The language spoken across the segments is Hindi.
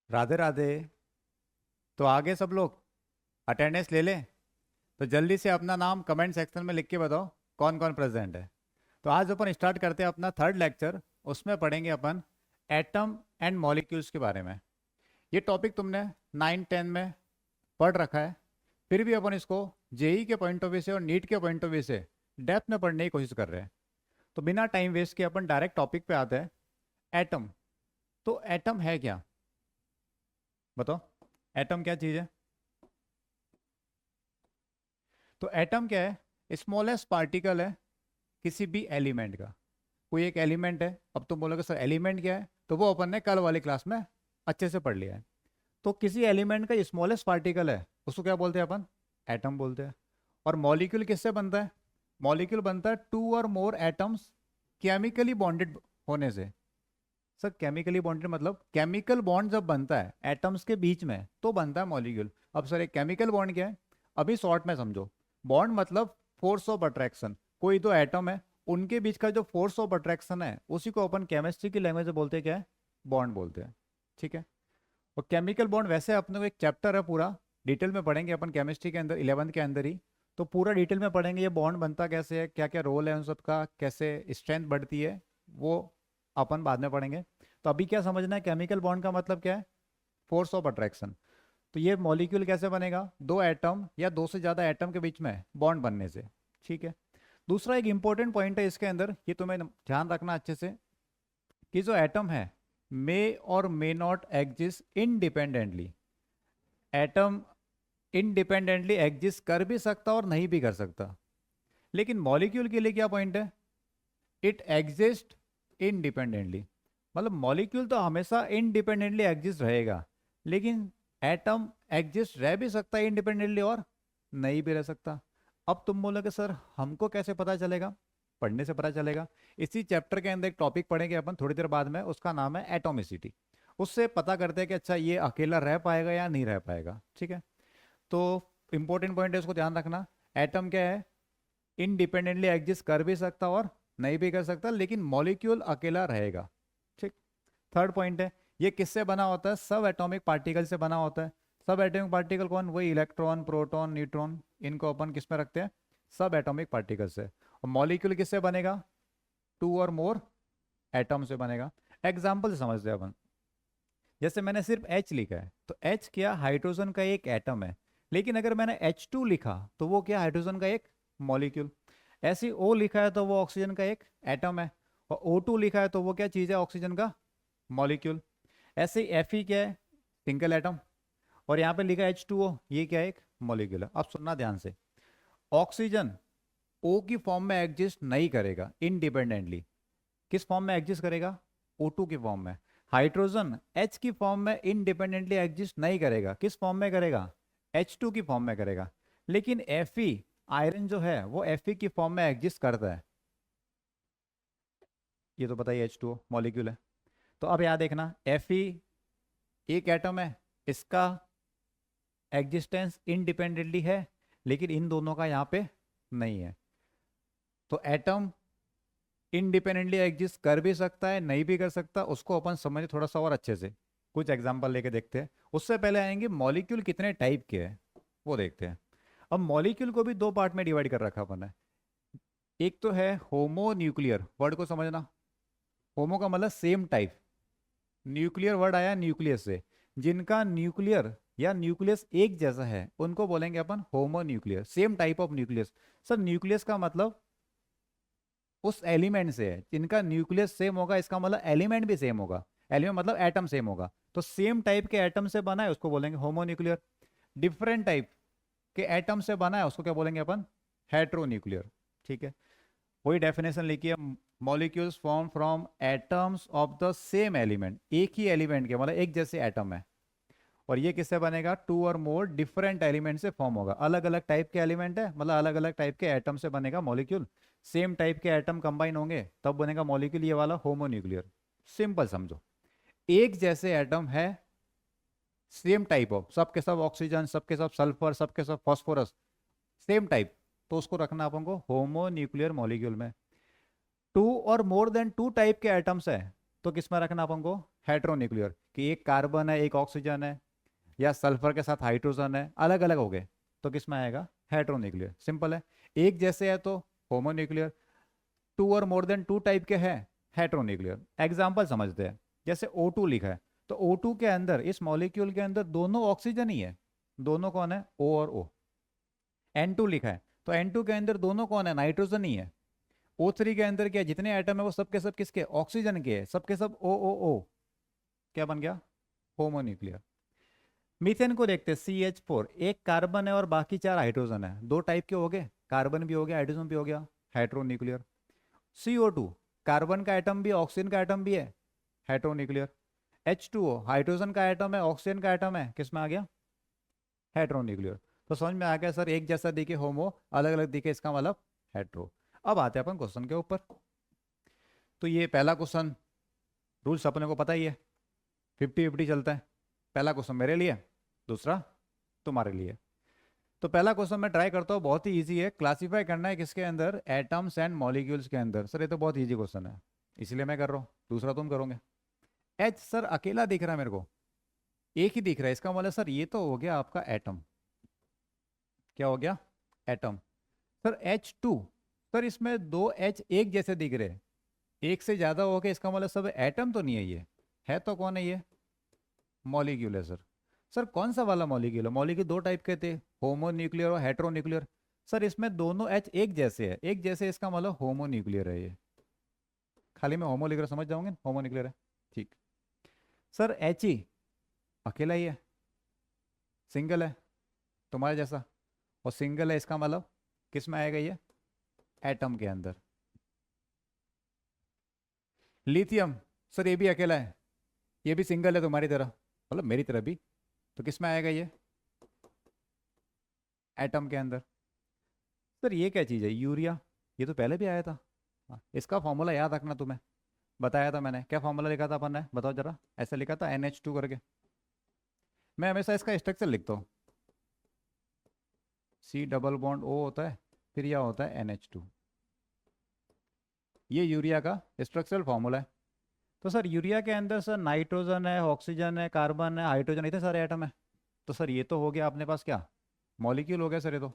राधे राधे। तो आगे सब लोग अटेंडेंस ले लें। तो जल्दी से अपना नाम कमेंट सेक्शन में लिख के बताओ कौन कौन प्रेजेंट है। तो आज अपन स्टार्ट करते हैं अपना थर्ड लेक्चर। उसमें पढ़ेंगे अपन एटम एंड मॉलिक्यूल्स के बारे में। ये टॉपिक तुमने 9 10 में पढ़ रखा है, फिर भी अपन इसको जेई के पॉइंट ऑफ व्यू से और नीट के पॉइंट ऑफ व्यू से डेप्थ में पढ़ने की कोशिश कर रहे हैं। तो बिना टाइम वेस्ट किए अपन डायरेक्ट टॉपिक पे आते हैं। एटम। तो एटम है क्या? बताओ, एटम क्या चीज़ है? तो एटम क्या है? स्मॉलेस्ट पार्टिकल है किसी भी एलिमेंट का। कोई एक एलिमेंट है, अब तुम बोलोगे सर एलिमेंट क्या है, तो वो अपन ने कल वाली क्लास में अच्छे से पढ़ लिया है। तो किसी एलिमेंट का स्मॉलेस्ट पार्टिकल है, उसको क्या बोलते हैं अपन? एटम बोलते हैं। और मॉलिक्यूल किससे बनता है? मॉलिक्यूल बनता है टू और मोर एटम्स केमिकली बॉन्डेड होने से। सर केमिकली बॉन्डेड मतलब केमिकल बॉन्ड जब बनता है एटम्स के बीच में तो बनता है मॉलिक्यूल। अब सर एक केमिकल बॉन्ड क्या है? अभी शॉर्ट में समझो। बॉन्ड मतलब फोर्स ऑफ अट्रैक्शन। कोई दो एटम है, उनके बीच का जो फोर्स ऑफ अट्रैक्शन है उसी को अपन केमिस्ट्री की लैंग्वेज में बोलते हैं क्या है? बॉन्ड बोलते हैं। ठीक है। और केमिकल बॉन्ड वैसे अपने को एक चैप्टर है पूरा, डिटेल में पढ़ेंगे अपन केमिस्ट्री के अंदर 11th के अंदर ही। तो पूरा डिटेल में पढ़ेंगे ये बॉन्ड बनता कैसे है, क्या क्या रोल है उन सब का, कैसे स्ट्रेंथ बढ़ती है, वो अपन बाद में पढ़ेंगे। तो अभी क्या समझना है, केमिकल बॉन्ड का मतलब क्या है? Force of attraction. तो ये मॉलिक्यूल कैसे बनेगा? दो एटम या दो से ज़्यादा एटम के बीच में बॉन्ड बनने से। ठीक है। दूसरा एक इंपॉर्टेंट पॉइंट है इसके अंदर, ये तुम्हें ध्यान रखना अच्छे से, कि जो एटम है मे और may not exist independently. Atom independently exist कर भी सकता और नहीं भी कर सकता। लेकिन मॉलिक्यूल के लिए क्या पॉइंट है? It exist independently. मतलब मॉलिक्यूल तो हमेशा इनडिपेंडेंटली एग्जिस्ट रहेगा, लेकिन एटम एग्जिस्ट रह भी सकता है इंडिपेंडेंटली और नहीं भी रह सकता। अब तुम बोलोगे सर हमको कैसे पता चलेगा? पढ़ने से पता चलेगा। इसी चैप्टर के अंदर एक टॉपिक पढ़ेंगे अपन थोड़ी देर बाद में, उसका नाम है एटॉमिसिटी। उससे पता करते हैं कि अच्छा ये अकेला रह पाएगा या नहीं रह पाएगा। ठीक है। तो इंपॉर्टेंट पॉइंट है, उसको ध्यान रखना। एटम क्या है? इनडिपेंडेंटली एग्जिस्ट कर भी सकता और नहीं भी कर सकता, लेकिन मॉलिक्यूल अकेला रहेगा। ठीक। थर्ड पॉइंट है, ये किससे बना होता है? सब एटॉमिक पार्टिकल से बना होता है। सब एटॉमिक पार्टिकल कौन? वही इलेक्ट्रॉन, प्रोटॉन, न्यूट्रॉन, इनको अपन किस में रखते हैं? सब एटॉमिक पार्टिकल से। और मॉलिक्यूल किससे बनेगा? टू और मोर एटम से बनेगा। एग्जाम्पल से समझते हैं अपन। जैसे मैंने सिर्फ H लिखा है, तो H क्या? हाइड्रोजन का एक एटम है। लेकिन अगर मैंने H2 लिखा तो वो क्या? हाइड्रोजन का एक मॉलिक्यूल। ऐसे O लिखा है तो वो ऑक्सीजन का एक एटम है। और O2 लिखा है तो वो क्या चीज़ है? ऑक्सीजन का मॉलिक्यूल। ऐसे ही Fe क्या है? Single atom. और यहाँ पे लिखा है H2O, ये क्या है? एक मॉलिक्यूल है। अब सुनना ध्यान से। ऑक्सीजन O की फॉर्म में एग्जिस्ट नहीं करेगा इंडिपेंडेंटली। किस फॉर्म में एग्जिस्ट करेगा? O2 की फॉर्म में। हाइड्रोजन H की फॉर्म में इंडिपेंडेंटली एग्जिस्ट नहीं करेगा। किस फॉर्म में करेगा? H2 की फॉर्म में करेगा। लेकिन Fe, आयरन जो है वो Fe की फॉर्म में एग्जिस्ट करता है। ये तो पता ही, H2O मॉलिक्यूल है। तो अब याद देखना, Fe एक एटम है, इसका एग्जिस्टेंस इंडिपेंडेंटली है, लेकिन इन दोनों का यहाँ पे नहीं है। तो एटम इंडिपेंडेंटली एग्जिस्ट कर भी सकता है, नहीं भी कर सकता, उसको अपन समझे थोड़ा सा और अच्छे से। कुछ एग्जांपल लेके देखते हैं। उससे पहले आएंगे मॉलिक्यूल कितने टाइप के हैं, वो देखते हैं। अब मॉलिक्यूल को भी दो पार्ट में डिवाइड कर रखा अपन है। एक तो है होमो न्यूक्लियर, वर्ड को समझना। होमो का मतलब सेम टाइप। न्यूक्लियर वर्ड आया न्यूक्लियस से। जिनका न्यूक्लियर या न्यूक्लियस एक जैसा है उनको बोलेंगे अपन homo nuclear, same type of nucleus. Sir nucleus का मतलब उस एलिमेंट से है। जिनका न्यूक्लियस सेम होगा इसका मतलब एलिमेंट भी सेम होगा। एलिमेंट मतलब एटम सेम होगा। तो सेम टाइप के एटम से बना है उसको बोलेंगे होमोन्यूक्लियर। डिफरेंट टाइप के एटम से बना है उसको क्या बोलेंगे अपन? हेट्रोन्यूक्लियर। ठीक है। वही डेफिनेशन लिखिए। Molecules form from atoms of the same element, एक ही एलिमेंट के मतलब एक जैसे एटम है। और ये किससे बनेगा? टू और मोर डिफरेंट एलिमेंट से फॉर्म होगा। अलग अलग टाइप के एलिमेंट है मतलब अलग अलग टाइप के एटम से बनेगा मॉलिक्यूल। सेम टाइप के एटम कंबाइन होंगे तब बनेगा मॉलिक्यूल, ये वाला होमोन्यूक्लियर। सिंपल समझो, एक जैसे एटम है, सेम टाइप ऑफ, सबके सब ऑक्सीजन, सबके सब सल्फर, सबके सब फॉस्फोरस, सेम टाइप, तो उसको रखना अपन को होमोन्यूक्लियर मॉलिक्यूल में। टू और मोर देन टू टाइप के एटम्स है तो किस में रखना अपन को? हेट्रोन्यूक्लियर। कि एक कार्बन है एक ऑक्सीजन है, या सल्फर के साथ हाइड्रोजन है, अलग अलग हो गए तो किस में आएगा? हेट्रोन्यूक्लियर। सिंपल है। एक जैसे है तो होमोन्यूक्लियर, टू और मोर देन टू टाइप के हैं हेट्रोन्यूक्लियर। एग्जाम्पल समझते हैं। जैसे O2 लिखा है तो O2 के अंदर, इस मॉलिक्यूल के अंदर दोनों ऑक्सीजन ही है। दोनों कौन है? O और O। N2 लिखा है तो N2 के अंदर दोनों कौन है? नाइट्रोजन ही है। O3 के अंदर क्या है? जितने एटम है वो सब के सब किसके? ऑक्सीजन के, सब के सब O। क्या बन गया? होमोन्यूक्लियर। मीथेन को देखते हैं, CH4, एक कार्बन है और बाकी 4 हाइड्रोजन है। दो टाइप के हो गए, कार्बन भी हो गया हाइड्रोजन भी हो गया, हेट्रोन्यूक्लियर। CO2, कार्बन का एटम भी ऑक्सीजन का एटम भी है, हेट्रोन्यूक्लियर। H2O, हाइड्रोजन का एटम है ऑक्सीजन का एटम है, किस में आ गया? हेट्रोन्यूक्लियर। तो समझ में आ गया सर, एक जैसा दिखे होमो, अलग अलग दिखे इसका मतलब हेट्रो। अब आते हैं अपन क्वेश्चन के ऊपर। तो ये पहला क्वेश्चन, रूल्स अपने को पता ही है, 50-50 चलता है। पहला क्वेश्चन मेरे लिए, दूसरा तुम्हारे लिए। तो पहला क्वेश्चन मैं ट्राई करता हूँ, बहुत ही इजी है। क्लासिफाई करना है किसके अंदर? एटम्स एंड मॉलिक्यूल्स के अंदर। सर ये तो बहुत इजी क्वेश्चन है, इसलिए मैं कर रहा हूँ, दूसरा तुम करोगे। एच सर अकेला दिख रहा है मेरे को, एक ही दिख रहा है, इसका मतलब सर ये तो हो गया आपका एटम। क्या हो गया? एटम। सर H2, सर इसमें दो H एक जैसे दिख रहे हैं, एक से ज्यादा हो गया, इसका मतलब सब एटम तो नहीं है ये, है तो कौन है ये? मॉलिक्यूल है सर। सर कौन सा वाला मॉलिक्यूल है? मॉलिक्यूल दो टाइप के थे, होमोन्यूक्लियर और हेट्रोन्यूक्लियर। सर इसमें दोनों H एक जैसे है, एक जैसे इसका मतलब होमोन्यूक्लियर है ये। खाली मैं होमोन्यूक्लियर समझ जाओगे, होमोन्यूक्लियर है, ठीक। सर He अकेला ही है, सिंगल है, तुम्हारे जैसा, और सिंगल है, इसका मतलब किस में आएगा ये? एटम के अंदर। लिथियम, सर ये भी अकेला है, ये भी सिंगल है तुम्हारी तरह, मतलब मेरी तरह भी, तो किस में आएगा ये? एटम के अंदर। सर ये क्या चीज़ है? यूरिया, ये तो पहले भी आया था। हाँ, इसका फॉर्मूला याद रखना, तुम्हें बताया था मैंने। क्या फॉर्मूला लिखा था अपन ने, बताओ जरा। ऐसा लिखा था NH2 करके। मैं हमेशा इसका स्ट्रक्चर लिखता हूँ, C डबल बॉन्ड O होता है, फिर यह होता है NH2। ये यूरिया का स्ट्रक्चरल फॉर्मूला है। तो सर यूरिया के अंदर सर नाइट्रोजन है, ऑक्सीजन है, कार्बन है, हाइड्रोजन, इतने सारे एटम है। तो सर ये तो हो गया अपने पास क्या? मॉलिक्यूल हो गया सर ये तो।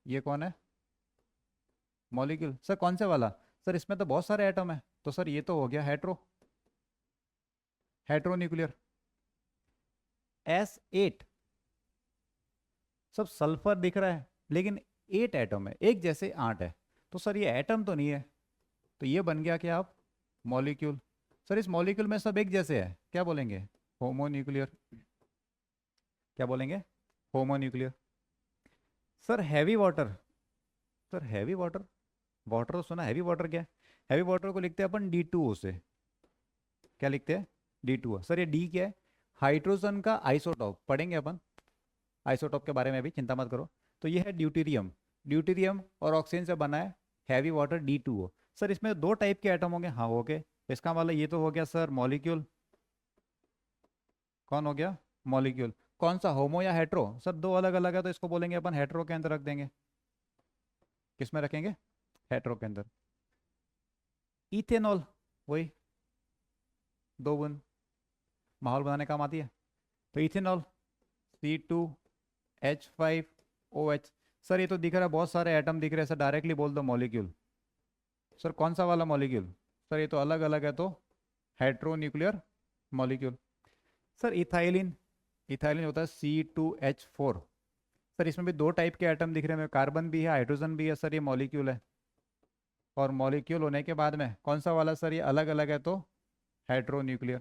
ये कौन है? मॉलिक्यूल। सर कौन से वाला? सर इसमें तो बहुत सारे एटम है, तो सर ये तो हो गया हेट्रो, हेट्रोन्यूक्लियर। S8, सब सल्फर दिख रहा है लेकिन 8 एटम है, एक जैसे 8 है, तो सर ये एटम तो नहीं है, तो ये बन गया क्या आप? मॉलिक्यूल। सर इस मॉलिक्यूल में सब एक जैसे है, क्या बोलेंगे? होमोन्यूक्लियर। क्या बोलेंगे? Homonuclear. Sir heavy water, sir heavy water, water तो सुना, हैवी वाटर क्या है? हैवी वाटर को लिखते हैं अपन D2O से। क्या लिखते हैं? D2O। सर ये D क्या है? हाइड्रोजन का आइसोटॉप, पढ़ेंगे अपन आइसोटॉप के बारे में भी, चिंता मत करो। तो ये है ड्यूटीरियम, ड्यूटीरियम और ऑक्सीजन से बना है हैवी वाटर D2O। सर इसमें दो टाइप के एटम होंगे, हाँ हो गए, इसका मतलब ये तो हो गया सर मॉलिक्यूल। कौन हो गया? मॉलिक्यूल। कौन सा, होमो या हेट्रो? सर दो अलग अलग है तो इसको बोलेंगे अपन हेट्रो के अंदर रख देंगे। किस में रखेंगे? हेट्रो के अंदर। इथेनॉल, वही दो बूंद, माहौल बनाने काम आती है, तो इथेनॉल C2H5OH। सर ये तो दिख रहा है बहुत सारे एटम दिख रहे हैं सर, डायरेक्टली बोल दो मॉलिक्यूल। सर कौन सा वाला मॉलिक्यूल? सर ये तो अलग अलग है, तो heteronuclear molecule. Sir ethylene, ethylene होता है C2H4। सर इसमें भी दो टाइप के एटम दिख रहे हैं, कार्बन भी है हाइड्रोजन भी है, सर ये मॉलिक्यूल है। और मॉलिक्यूल होने के बाद में कौन सा वाला? सर ये अलग अलग है तो हेट्रोन्यूक्लियर।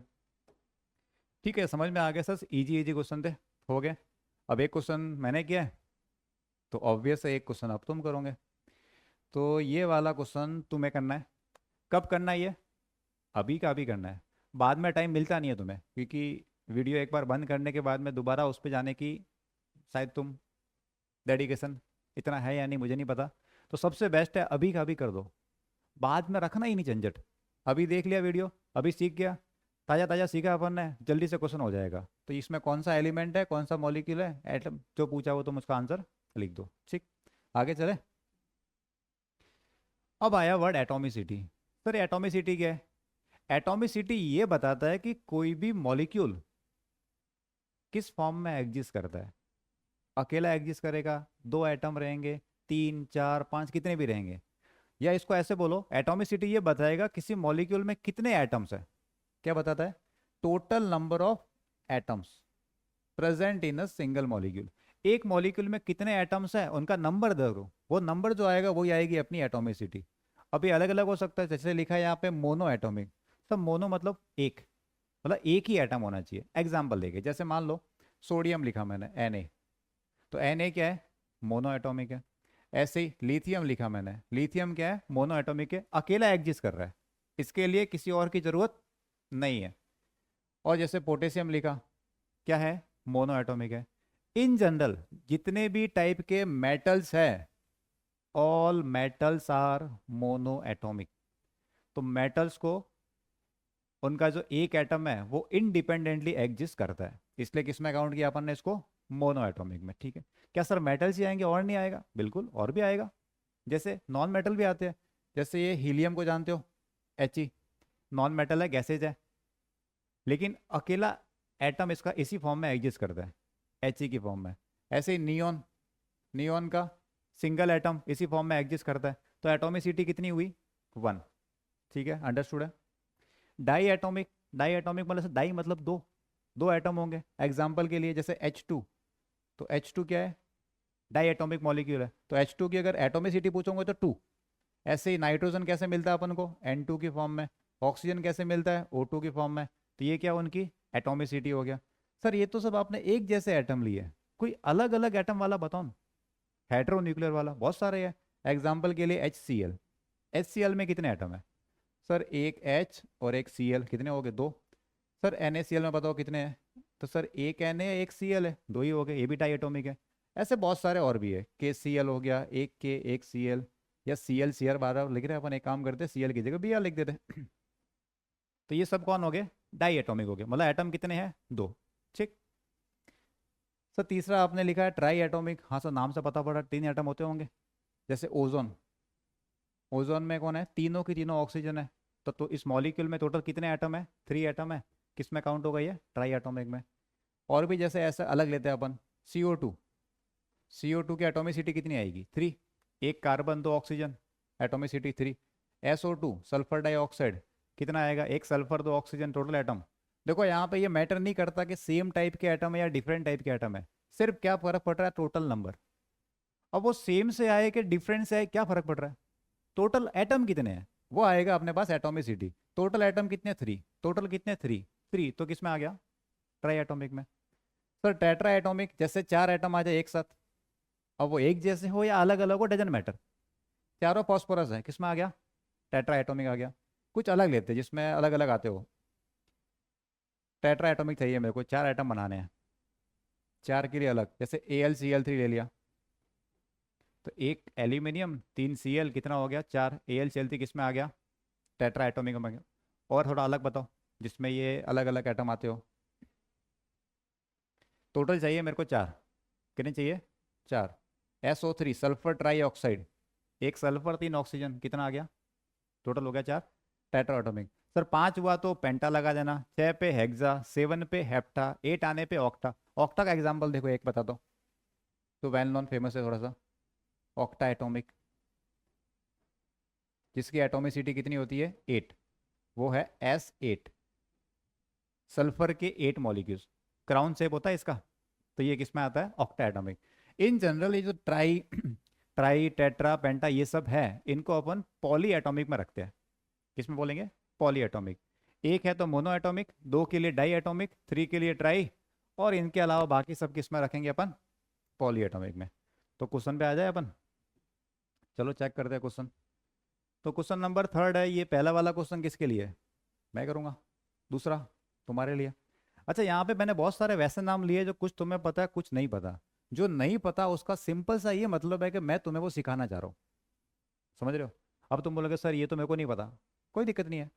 ठीक है, समझ में आ गया सर, इजी इजी क्वेश्चन थे, हो गए। अब एक क्वेश्चन मैंने किया है तो ऑब्वियस है एक क्वेश्चन अब तुम करोगे। तो ये वाला क्वेश्चन तुम्हें करना है। कब करना है ये? अभी का अभी करना है, बाद में टाइम मिलता नहीं है तुम्हें, क्योंकि वीडियो एक बार बंद करने के बाद में दोबारा उस पर जाने की शायद तुम डेडिकेशन इतना है या नहीं मुझे नहीं पता। तो सबसे बेस्ट है अभी का अभी कर दो, बाद में रखना ही नहीं झंझट। अभी देख लिया वीडियो, अभी सीख गया, ताज़ा ताज़ा सीखा अपन ने, जल्दी से क्वेश्चन हो जाएगा। तो इसमें कौन सा एलिमेंट है, कौन सा मॉलिक्यूल है, एटम, जो पूछा वो तुम उसका आंसर लिख दो, ठीक। आगे चले। अब आया वर्ड एटॉमिसिटी। सर एटॉमिसिटी क्या है? एटॉमिसिटी ये बताता है कि कोई भी मॉलिक्यूल किस फॉर्म में एग्जिस्ट करता है। अकेला एग्जिस्ट करेगा, दो एटम रहेंगे, तीन चार पांच कितने भी रहेंगे। या इसको ऐसे बोलो, एटॉमिसिटी ये बताएगा किसी मॉलिक्यूल में कितने एटम्स है। क्या बताता है? Total number of atoms present in a single molecule. एक मॉलिक्यूल में कितने एटम्स हैं उनका नंबर दे दो, वो नंबर जो आएगा वही आएगी अपनी एटॉमिसिटी। अभी अलग अलग हो सकता है, जैसे लिखा है यहाँ पे मोनो एटॉमिक। सब मोनो मतलब एक, मतलब एक ही एटम होना चाहिए। एग्जाम्पल देके, जैसे मान लो सोडियम लिखा मैंने Na, तो Na क्या है? मोनो एटॉमिक है। ऐसे ही लिथियम लिखा मैंने, लिथियम क्या है? मोनो एटॉमिक है, अकेला एग्जिस्ट कर रहा है, इसके लिए किसी और की जरूरत नहीं है। और जैसे पोटेशियम लिखा, क्या है? मोनो एटॉमिक है। इन जनरल जितने भी टाइप के मेटल्स हैं, all metals are mono atomic. तो मेटल्स को, उनका जो एक एटम है वो इनडिपेंडेंटली एग्जिस्ट करता है, इसलिए किस में काउंट किया अपन ने इसको? मोनो एटॉमिक में। ठीक है। क्या सर मेटल्स ही आएंगे और नहीं आएगा? बिल्कुल और भी आएगा, जैसे नॉन मेटल भी आते हैं। जैसे ये हीलियम को जानते हो, He, नॉन मेटल है, गैसेज है, लेकिन अकेला एटम इसका इसी फॉर्म में एग्जिस्ट करता है, He की फॉर्म में। ऐसे ही नियॉन, नियॉन का सिंगल एटम इसी फॉर्म में एग्जिस्ट करता है, तो एटॉमिसिटी कितनी हुई? 1। ठीक है, अंडरस्टूड है। डाई एटॉमिक, डाई एटॉमिक मतलब डाई मतलब दो, दो एटम होंगे। एग्जाम्पल के लिए जैसे H2, तो H2 क्या है? डाई एटॉमिक मॉलिक्यूल है, तो H2 की अगर एटॉमिसिटी पूछोगे तो 2। ऐसे ही नाइट्रोजन कैसे मिलता है अपन को? N2 की फॉर्म में। ऑक्सीजन कैसे मिलता है? O2 की फॉर्म में। तो ये क्या उनकी एटॉमिसिटी हो गया। सर ये तो सब आपने एक जैसे एटम लिए, कोई अलग अलग एटम वाला बताओ ना, हेटेरो न्यूक्लियर वाला बहुत सारे हैं। एग्जाम्पल के लिए HCl, HCl में कितने एटम है? सर एक H और एक Cl, कितने हो गए? 2। सर NaCl में बताओ कितने हैं? तो सर एक Na एक Cl है, 2 ही हो गए, ये भी डाई एटॉमिक है। ऐसे बहुत सारे और भी है, KCl हो गया, एक K एक Cl, या Cl बार लिख रहे हैं अपन, एक काम करते हैं Cl की जगह Br लिख देते हैं। तो ये सब कौन हो गए? डाई एटॉमिक हो गए, मतलब एटम कितने हैं? 2। ठीक। सर तीसरा आपने लिखा है ट्राई एटॉमिक। हाँ सर नाम से पता पड़ा 3 एटम होते होंगे। जैसे ओजोन, ओजोन में कौन है? तीनों की तीनों ऑक्सीजन है। तो इस मॉलिक्यूल में टोटल कितने एटम है? 3 एटम है। किस में काउंट होगा ये? ट्राई एटॉमिक में। और भी जैसे ऐसा अलग लेते हैं अपन, CO2, CO2 की एटॉमिसिटी कितनी आएगी? 3। एक कार्बन दो oxygen, atomicity 3। SO2 sulphur dioxide, कितना आएगा? एक सल्फर दो ऑक्सीजन, टोटल एटम। देखो यहाँ पे ये मैटर नहीं करता कि सेम टाइप के एटम है या डिफरेंट टाइप के एटम है, सिर्फ क्या फर्क पड़ रहा है? Total number. अब वो सेम से आए कि डिफरेंट से आए, क्या फर्क पड़ रहा है? टोटल एटम कितने हैं वो आएगा अपने पास एटॉमिसिटी। टोटल एटम कितने? 3। टोटल कितने? 3। 3 तो किस में आ गया? ट्राई एटॉमिक में। सर टेट्रा एटॉमिक, जैसे 4 एटम आ जाए एक साथ, अब वो एक जैसे हो या अलग अलग हो डजंट मैटर, चारों फॉस्फोरस है, किस में आ गया? टेट्रा एटॉमिक आ गया। कुछ अलग लेते हैं जिसमें अलग अलग आते हो। टेट्रा एटॉमिक चाहिए मेरे को, 4 एटम बनाने हैं, 4 के लिए अलग। जैसे AlCl3 ले लिया, तो एक एल्यूमिनियम 3 Cl, कितना हो गया? 4। AlCl3 किस में आ गया? टेट्रा एटॉमिक में आ गया। और थोड़ा अलग बताओ जिसमें ये अलग अलग एटम आते हो। टोटल चाहिए मेरे को 4, कितने चाहिए? 4। SO3 सल्फर ट्राई ऑक्साइड, एक सल्फर 3 ऑक्सीजन, कितना आ गया? टोटल हो गया 4। Tetra atomic. सर 5 हुआ तो पेंटा लगा देना, 6 पे हेक्सा, 7 पे हेप्टा, 8 आने पे ऑक्टा। ऑक्टा का एग्जाम्पल देखो एक बता दो, तो वेल नॉन फेमस है थोड़ा सा, ऑक्टा एटॉमिक, जिसकी एटॉमिसिटी कितनी होती है? 8। वो है S8, सल्फर के 8 मॉलिक्यूल्स, क्राउन शेप होता है इसका, तो ये किस में आता है? Octa atomic. इन जनरल ये जो ट्राई ट्राई टेट्रा पेंटा ये सब है, इनको अपन पॉली एटॉमिक में रखते हैं। किस में बोलेंगे? Poly atomic. एक है तो मोनो एटॉमिक, 2 के लिए डाई एटॉमिक, 3 के लिए ट्राई, और इनके अलावा बाकी सब किस में रखेंगे अपन? पॉली एटॉमिक में। तो क्वेश्चन पे आ जाए अपन, चलो चेक करते हैं क्वेश्चन। तो क्वेश्चन नंबर 3 है, ये पहला वाला क्वेश्चन किसके लिए है? मैं करूँगा। दूसरा तुम्हारे लिए। अच्छा यहाँ पे मैंने बहुत सारे वैसे नाम लिए जो कुछ तुम्हें पता है कुछ नहीं पता। जो नहीं पता उसका सिंपल सा ये मतलब है कि मैं तुम्हें वो सिखाना चाह रहा हूँ, समझ रहे हो? अब तुम बोलोगे सर ये तो मेरे को नहीं पता, कोई दिक्कत नहीं है,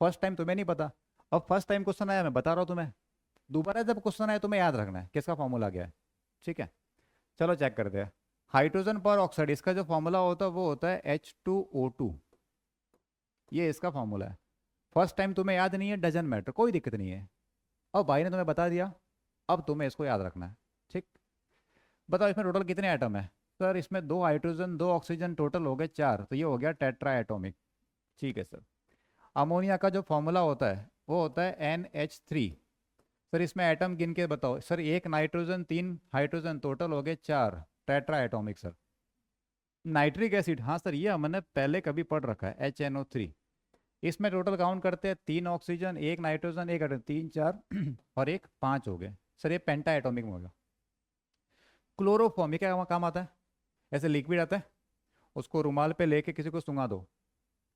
फर्स्ट टाइम तुम्हें नहीं पता। अब फर्स्ट टाइम क्वेश्चन आया मैं बता रहा हूँ तुम्हें, दोबारा जब क्वेश्चन आया तुम्हें याद रखना है किसका फॉर्मूला क्या है। ठीक है, चलो चेक करते हैं। हाइड्रोजन पर ऑक्साइड, इसका जो फॉर्मूला होता है वो होता है H2O2, ये इसका फॉर्मूला है। फर्स्ट टाइम तुम्हें याद नहीं है, डजन मैटर, कोई दिक्कत नहीं है। अब भाई ने तुम्हें बता दिया, अब तुम्हें इसको याद रखना है। ठीक। बताओ इसमें टोटल कितने आइटम है? सर इसमें 2 हाइड्रोजन 2 ऑक्सीजन, टोटल हो गए 4, तो ये हो गया टेट्रा एटॉमिक। ठीक है सर। अमोनिया का जो फॉर्मूला होता है वो होता है NH3। सर इसमें एटम गिन के बताओ। सर 1 नाइट्रोजन 3 हाइड्रोजन, टोटल हो गए 4, tetra atomic sir. Nitric acid, हाँ सर ये हमने पहले कभी पढ़ रखा है, HNO3। इसमें टोटल काउंट करते हैं 3 ऑक्सीजन 1 नाइट्रोजन 1 हाइड्रोजन, 3 4 और 1 5 हो गए सर, ये पेंटा एटॉमिक में हो गया। क्लोरोफॉर्म, ये क्या काम आता है? ऐसे लिक्विड आता है, उसको रुमाल पे लेके किसी को सुंगा दो,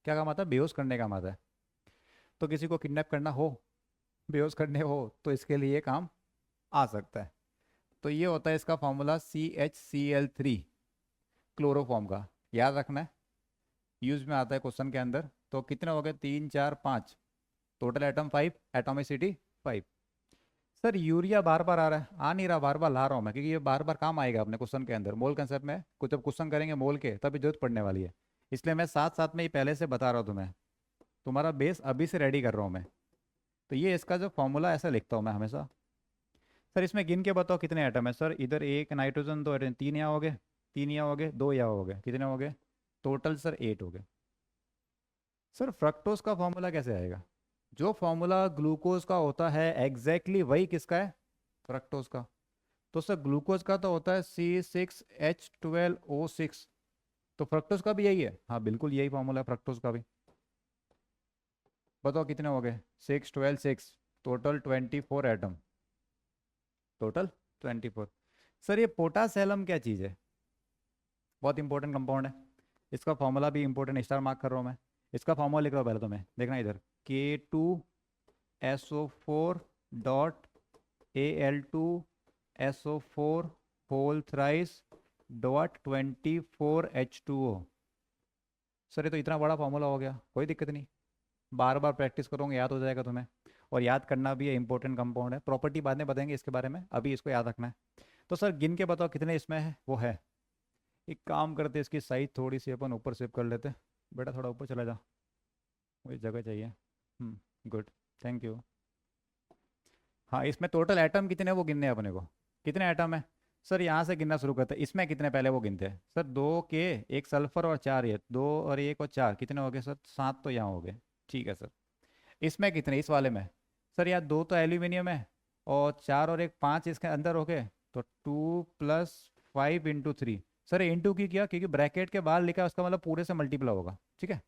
क्या काम आता है? बेहोश करने का काम आता है। तो किसी को किडनैप करना हो, बेहोश करने हो, तो इसके लिए काम आ सकता है। तो ये होता है इसका फॉर्मूला CHCl3, क्लोरोफॉर्म का, याद रखना है, यूज में आता है क्वेश्चन के अंदर। तो कितने हो गए? 3 4 5, total atom 5, atomicity 5। Sir urea बार बार आ रहा है, आ नहीं रहा, बार बार ला रहा हूँ मैं, क्योंकि ये बार बार काम आएगा अपने क्वेश्चन के अंदर, मोल कंसेप्ट में कुछ जब क्वेश्चन करेंगे मोल के तभी जरूरत पड़ने वाली है। इसलिए मैं साथ साथ में ही पहले से बता रहा हूँ तुम्हें, तुम्हारा बेस अभी से रेडी कर रहा हूँ मैं। तो ये इसका जो फॉर्मूला ऐसा लिखता हूँ मैं हमेशा। सर इसमें गिन के बताओ कितने आइटम है? सर इधर 1 नाइट्रोजन 2 हाइड्रोजन, 3 यहाँ हो गए, 3 यहाँ हो गए, 2 यहाँ हो गए, कितने हो गए टोटल? सर 8 हो गए। सर फ्रक्टोज का फॉर्मूला कैसे आएगा? जो फॉर्मूला ग्लूकोज का होता है एग्जैक्टली वही किसका है? फ्रक्टोज का। तो सर ग्लूकोज का तो होता है C6H12O6, तो फ्रक्टोज का भी यही है? हाँ बिल्कुल यही फॉर्मूला है फ्रक्टोज का भी। बताओ कितने हो गए? 6 12 6, टोटल 24 एटम, टोटल 24। सर ये पोटासेलम क्या चीज़ है? बहुत इंपॉर्टेंट कंपाउंड है, इसका फॉर्मूला भी इंपॉर्टेंट, स्टार मार्क कर रहा हूँ मैं। इसका फॉर्मूला लिख रहा हूँ पहले तो मैं, देखना इधर, K2SO4.Al2SO4 whole thrice dot 24H2O। Sir ये तो इतना बड़ा फॉर्मूला हो गया, कोई दिक्कत नहीं, बार बार प्रैक्टिस करोगे याद हो जाएगा तुम्हें। और याद करना भी है, इंपॉर्टेंट कंपाउंड है, प्रॉपर्टी बाद में बताएंगे इसके बारे में, अभी इसको याद रखना है। तो सर गिन के बताओ कितने इसमें है? वो है, एक काम करते इसकी साइज थोड़ी सी अपन ऊपर शिफ्ट कर लेते। बेटा थोड़ा ऊपर चला जा, मुझे जगह चाहिए। Good, thank you. हाँ इसमें टोटल एटम कितने हैं वो गिनने हैं अपने को, कितने एटम है? सर यहाँ से गिनना शुरू करते हैं, इसमें कितने पहले वो गिनते हैं। सर 2 के, एक सल्फर और 4 ये, 2 और 1 और 4, कितने हो गए सर? 7 तो यहाँ हो गए। ठीक है सर। इसमें कितने, इस वाले में? सर यार 2 तो एल्यूमिनियम है, और 4 और 1 5 इसके अंदर हो गए, तो 2 + 5 × 3। सर इंटू की किया क्योंकि ब्रैकेट के बाहर लिखा है, उसका मतलब पूरे से मल्टीप्लाई होगा, ठीक है।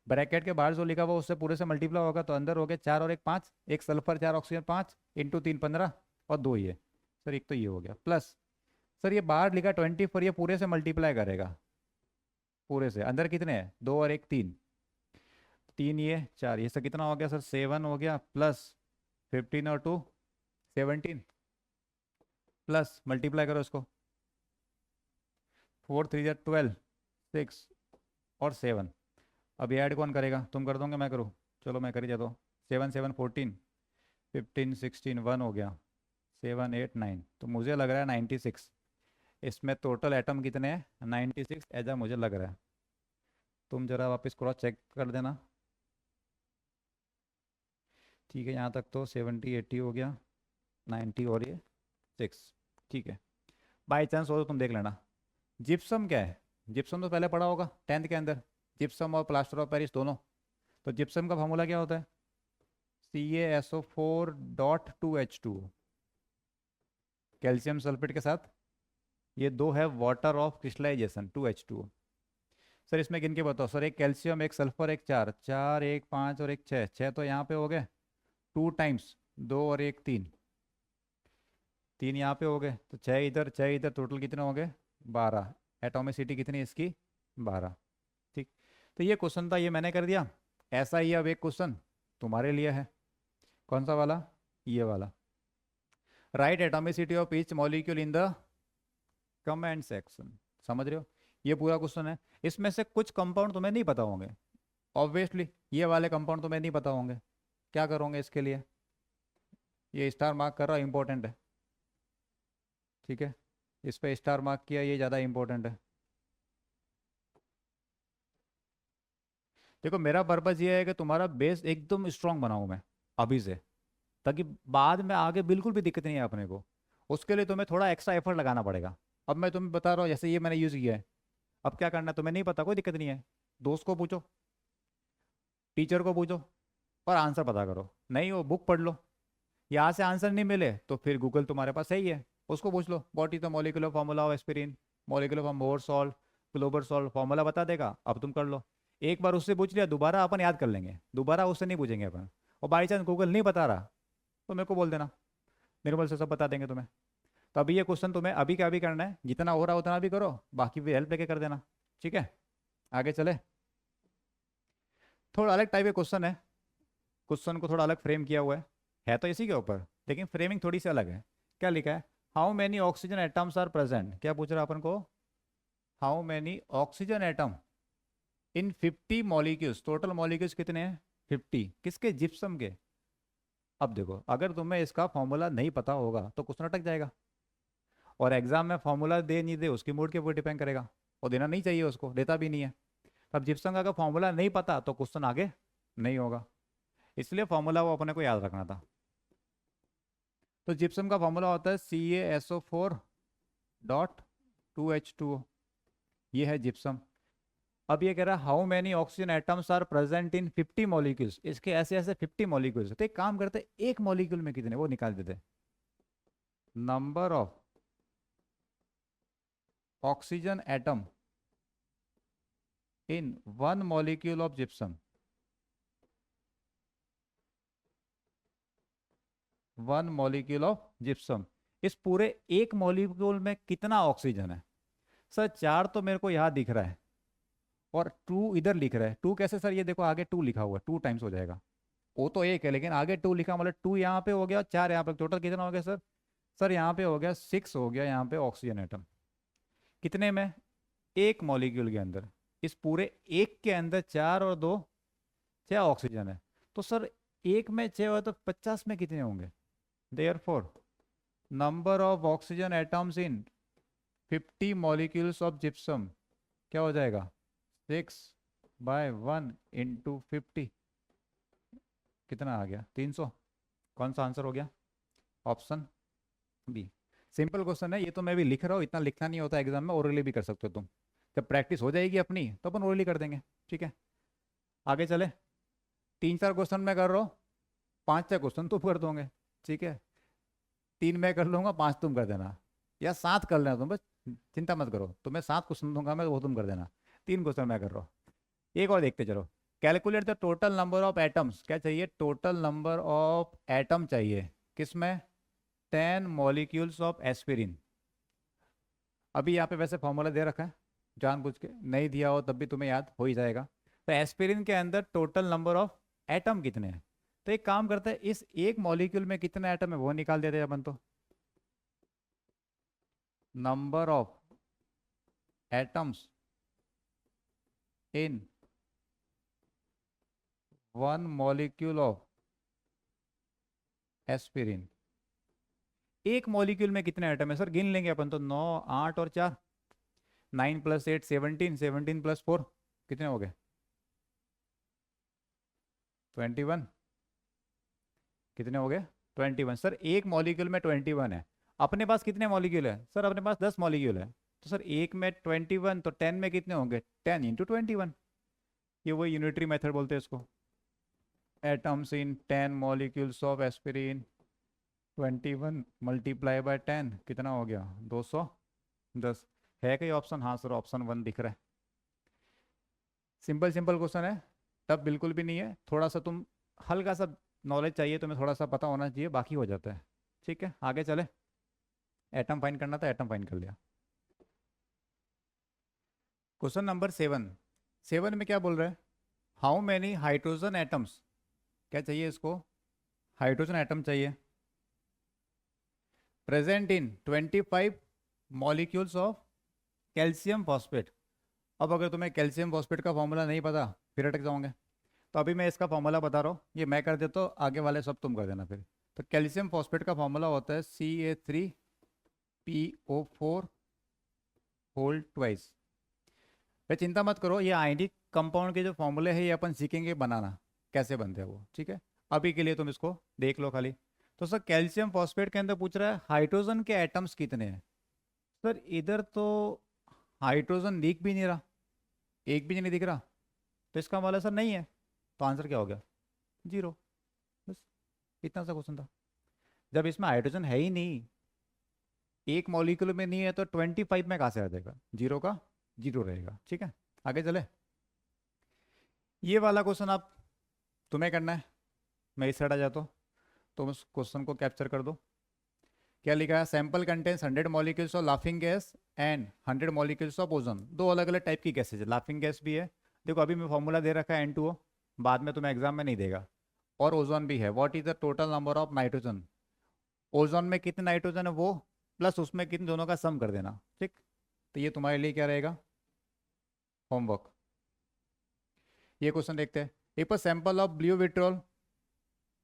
ब्रैकेट के बाहर जो लिखा हुआ उससे पूरे से मल्टीप्लाई होगा, तो अंदर हो गए 4 और 1 5, एक सल्फर 4 ऑक्सीजन 5, इंटू 3 15, और 2 ये। सर एक तो ये हो गया, प्लस सर ये बाहर लिखा 24, ये पूरे से मल्टीप्लाई करेगा, पूरे से अंदर कितने हैं? 2 और 1 3, 3 ये 4, ये सब कितना हो गया सर? 7 हो गया, प्लस 15 और 2 17, प्लस मल्टीप्लाई करो इसको, 4 3 12, 6 और 7। अब ये ऐड कौन करेगा? तुम कर दोगे मैं करूँ? चलो मैं कर ही देता हूँ। 7 7 14, 15 16, 1 हो गया, 7 8 9, तो मुझे लग रहा है 96। इसमें टोटल एटम कितने हैं? 96 ऐसा मुझे लग रहा है। तुम जरा वापस क्रॉस चेक कर देना। ठीक है, यहाँ तक तो 70 80 हो गया, 90 और ये 6। ठीक है, बाई चांस हो तो तुम देख लेना। जिप्सम क्या है? जिप्सम तो पहले पढ़ा होगा 10th के अंदर, जिप्सम और प्लास्टर ऑफ पेरिस दोनों। तो जिप्सम का फॉर्मूला क्या होता है? CaSO4.2H2O, कैल्शियम सल्फेट के साथ ये दो है water of crystallization 2H2O। Sir इसमें गिन के बताओ। सर एक कैल्शियम, एक सल्फर, एक 4 4 1 5 और एक 6 6, तो यहाँ पे हो गए 2 टाइम्स 2 और 1 3, 3 यहाँ पे हो गए, तो 6 इधर 6 इधर, टोटल कितने हो गए? 12। एटॉमिसिटी कितनी है इसकी? 12। ठीक। तो ये क्वेश्चन था, ये मैंने कर दिया। ऐसा ही अब एक क्वेश्चन तुम्हारे लिए है। कौन सा वाला? ये वाला। Right atomicity of each molecule in the comment section. समझ रहे हो? ये पूरा क्वेश्चन है। इसमें से कुछ कंपाउंड तुम्हें नहीं पता होंगे, ऑब्वियसली ये वाले कंपाउंड तुम्हें नहीं पता होंगे। क्या करोगे इसके लिए? ये स्टार मार्क कर रहा, इंपॉर्टेंट है, ठीक है, इस पे स्टार मार्क किया, ये ज़्यादा इंपॉर्टेंट है। देखो मेरा पर्पज़ ये है कि तुम्हारा बेस एकदम स्ट्रांग बनाऊं मैं अभी से, ताकि बाद में आगे बिल्कुल भी दिक्कत नहीं है अपने को। उसके लिए तुम्हें थोड़ा एक्स्ट्रा एफर्ट लगाना पड़ेगा। अब मैं तुम्हें बता रहा हूँ, जैसे ये मैंने यूज़ किया है, अब क्या करना है तुम्हें नहीं पता, कोई दिक्कत नहीं है। दोस्त को पूछो, टीचर को पूछो, और आंसर पता करो। नहीं हो बुक पढ़ लो। यहाँ से आंसर नहीं मिले तो फिर गूगल तुम्हारे पास सही है, उसको पूछ लो what is the molecular formula of aspirin, molecular form more salt global salt, formula बता देगा। अब तुम कर लो। एक बार उससे पूछ लिया, दोबारा अपन याद कर लेंगे, दोबारा उससे नहीं पूछेंगे अपन। और बाई चांस गूगल नहीं बता रहा तो मेरे को बोल देना, निर्मल से सब बता देंगे तुम्हें। तो अभी ये क्वेश्चन तुम्हें अभी क्या अभी करना है, जितना हो रहा है उतना भी करो, बाकी भी हेल्प लेके कर देना। ठीक है, आगे चले। थोड़ा अलग टाइप के क्वेश्चन है, क्वेश्चन को थोड़ा अलग फ्रेम किया हुआ है तो इसी के ऊपर, लेकिन फ्रेमिंग थोड़ी सी अलग है। क्या लिखा है, how many oxygen atoms are present, क्या पूछ रहा है अपन को, how many oxygen atom in 50 molecules, total molecules कितने हैं 50, किसके, जिप्सम के। अब देखो अगर तुम्हें इसका फॉर्मूला नहीं पता होगा तो क्वेश्चन अटक जाएगा, और एग्जाम में फॉर्मूला दे नहीं दे उसकी मूड के ऊपर डिपेंड करेगा, और देना नहीं चाहिए उसको, देता भी नहीं है। अब जिप्सम का अगर फॉर्मूला नहीं पता तो क्वेश्चन आगे नहीं होगा, इसलिए फॉर्मूला वो अपने को याद रखना था। तो जिप्सम का फॉर्मूला होता है CaSO4.2H2O, ये है जिप्सम। अब ये कह रहा है how many oxygen atoms are present in 50 molecules, इसके ऐसे ऐसे 50 मॉलिक्यूल्स। तो एक काम करते, एक मॉलिक्यूल में कितने वो निकाल देते, number of oxygen atom in one molecule of gypsum, one molecule of gypsum, इस पूरे एक मॉलिक्यूल में कितना ऑक्सीजन है। सर चार तो मेरे को यहाँ दिख रहा है, और टू इधर लिख रहा है। टू कैसे सर, ये देखो आगे टू लिखा हुआ है, टू टाइम्स हो जाएगा। वो तो एक है लेकिन आगे टू लिखा, मतलब टू यहाँ पे हो गया, चार यहाँ पे, टोटल कितना हो गया सर। सर यहाँ पे हो गया 6 हो गया यहाँ पे ऑक्सीजन एटम, कितने में, एक मॉलिक्यूल के अंदर। इस पूरे एक के अंदर चार और दो, छह ऑक्सीजन है। तो सर एक में छह हो तो 50 में कितने होंगे। Therefore number of oxygen atoms in 50 molecules of gypsum क्या हो जाएगा, 6/1 × 50, कितना आ गया 300। कौन सा आंसर हो गया, ऑप्शन बी। सिंपल क्वेश्चन है ये, तो मैं भी लिख रहा हूँ, इतना लिखना नहीं होता एग्जाम में, ओरली भी कर सकते हो तुम। जब प्रैक्टिस हो जाएगी अपनी तो अपन ओरली कर देंगे। ठीक है, आगे चले। 3-4 क्वेश्चन मैं कर रहा हूँ, 5-6 क्वेश्चन तुम कर दोगे। ठीक है, 3 मैं कर लूंगा, 5 तुम कर देना, या 7 कर लेना तुम, बस चिंता मत करो, तुम्हें 7 क्वेश्चन दूंगा मैं, वो तुम कर देना। 3 क्वेश्चन मैं कर रहा हूँ। एक और देखते चलो। Calculate the total number of atoms, क्या चाहिए, टोटल नंबर ऑफ एटम चाहिए, किसमें, 10 मॉलिक्यूल्स ऑफ एस्पिरिन। अभी यहाँ पे वैसे फॉर्मूला दे रखा है, जानबूझ के नहीं दिया हो तब भी तुम्हें याद हो ही जाएगा। तो एस्पिरिन के अंदर टोटल नंबर ऑफ एटम कितने हैं। तो एक काम करते हैं, इस एक मॉलिक्यूल में कितने एटम है वो निकाल देते हैं अपन। तो number of atoms in one molecule of aspirin, एक मॉलिक्यूल में कितने एटम है सर, गिन लेंगे अपन तो, 9, 8 और 4, 9 + 8 17, 17 + 4 कितने हो गए, 21, कितने हो गए 21। सर एक मॉलिक्यूल में 21 है, अपने पास कितने मॉलिक्यूल है सर, अपने पास 10 मॉलिक्यूल है। तो सर एक में 21 तो 10 में कितने होंगे, 10 × 21। ये वही यूनिटरी मेथड बोलते हैं इसको। Atoms in 10 molecules of aspirin, 21 × 10 कितना हो गया, 210। है कहीं ऑप्शन, हाँ सर ऑप्शन 1 दिख रहा है। सिंपल सिंपल क्वेश्चन है, टफ बिल्कुल भी नहीं है, थोड़ा सा तुम हल्का सा नॉलेज चाहिए तुम्हें, थोड़ा सा पता होना चाहिए, बाकी हो जाता है। ठीक है, आगे चले। एटम फाइंड करना था, एटम फाइंड कर लिया। क्वेश्चन नंबर 7, 7 में क्या बोल रहा है, हाउ मैनी हाइड्रोजन एटम्स, क्या चाहिए इसको, हाइड्रोजन एटम चाहिए, present in 25 molecules of calcium phosphate. अब अगर तुम्हें कैल्शियम फॉस्फेट का फॉर्मूला नहीं पता फिर अटक जाओगे। तो अभी मैं इसका फॉर्मूला बता रहा हूँ, ये मैं कर देता हूँ, आगे वाले सब तुम कर देना फिर। तो कैल्शियम फॉस्फेट का फॉर्मूला होता है Ca3PO4 होल ट्वाइस। फिर चिंता मत करो, ये आयनिक कंपाउंड के जो फॉर्मूले हैं ये अपन सीखेंगे बनाना कैसे बनते हैं वो, ठीक है। अभी के लिए तुम इसको देख लो खाली। तो सर कैल्शियम फॉस्फेट के अंदर पूछ रहा है हाइड्रोजन के एटम्स कितने हैं। सर इधर तो हाइड्रोजन दिख भी नहीं रहा, एक भी नहीं दिख रहा, तो इसका मतलब सर नहीं है। तो आंसर क्या हो गया, जीरो। बस इतना सा क्वेश्चन था। जब इसमें हाइड्रोजन है ही नहीं, एक मॉलिक्यूल में नहीं है, तो 25 में कहाँ से आ जाएगा, जीरो का जीरो रहेगा, ठीक है। आगे चले, ये वाला क्वेश्चन आप तुम्हें करना है, मैं इस साइड आ जाता हूँ, तुम उस क्वेश्चन को कैप्चर कर दो। क्या लिखा है, sample contains 100 molecules of laughing gas and 100 molecules of ozone. दो अलग अलग टाइप की गैसेज है, लाफिंग गैस भी है, देखो अभी मैं फॉर्मूला दे रखा है N2O, बाद में तुम्हें एग्जाम में नहीं देगा, और ओजोन भी है। What is the total number of nitrogen, ozone में कितने नाइट्रोजन है वो, प्लस उसमें कितने, दोनों का सम कर देना, ठीक। तो ये तुम्हारे लिए क्या रहेगा, होमवर्क। ये क्वेश्चन देखते हैं। एक सैंपल ऑफ ब्लू विट्रोल,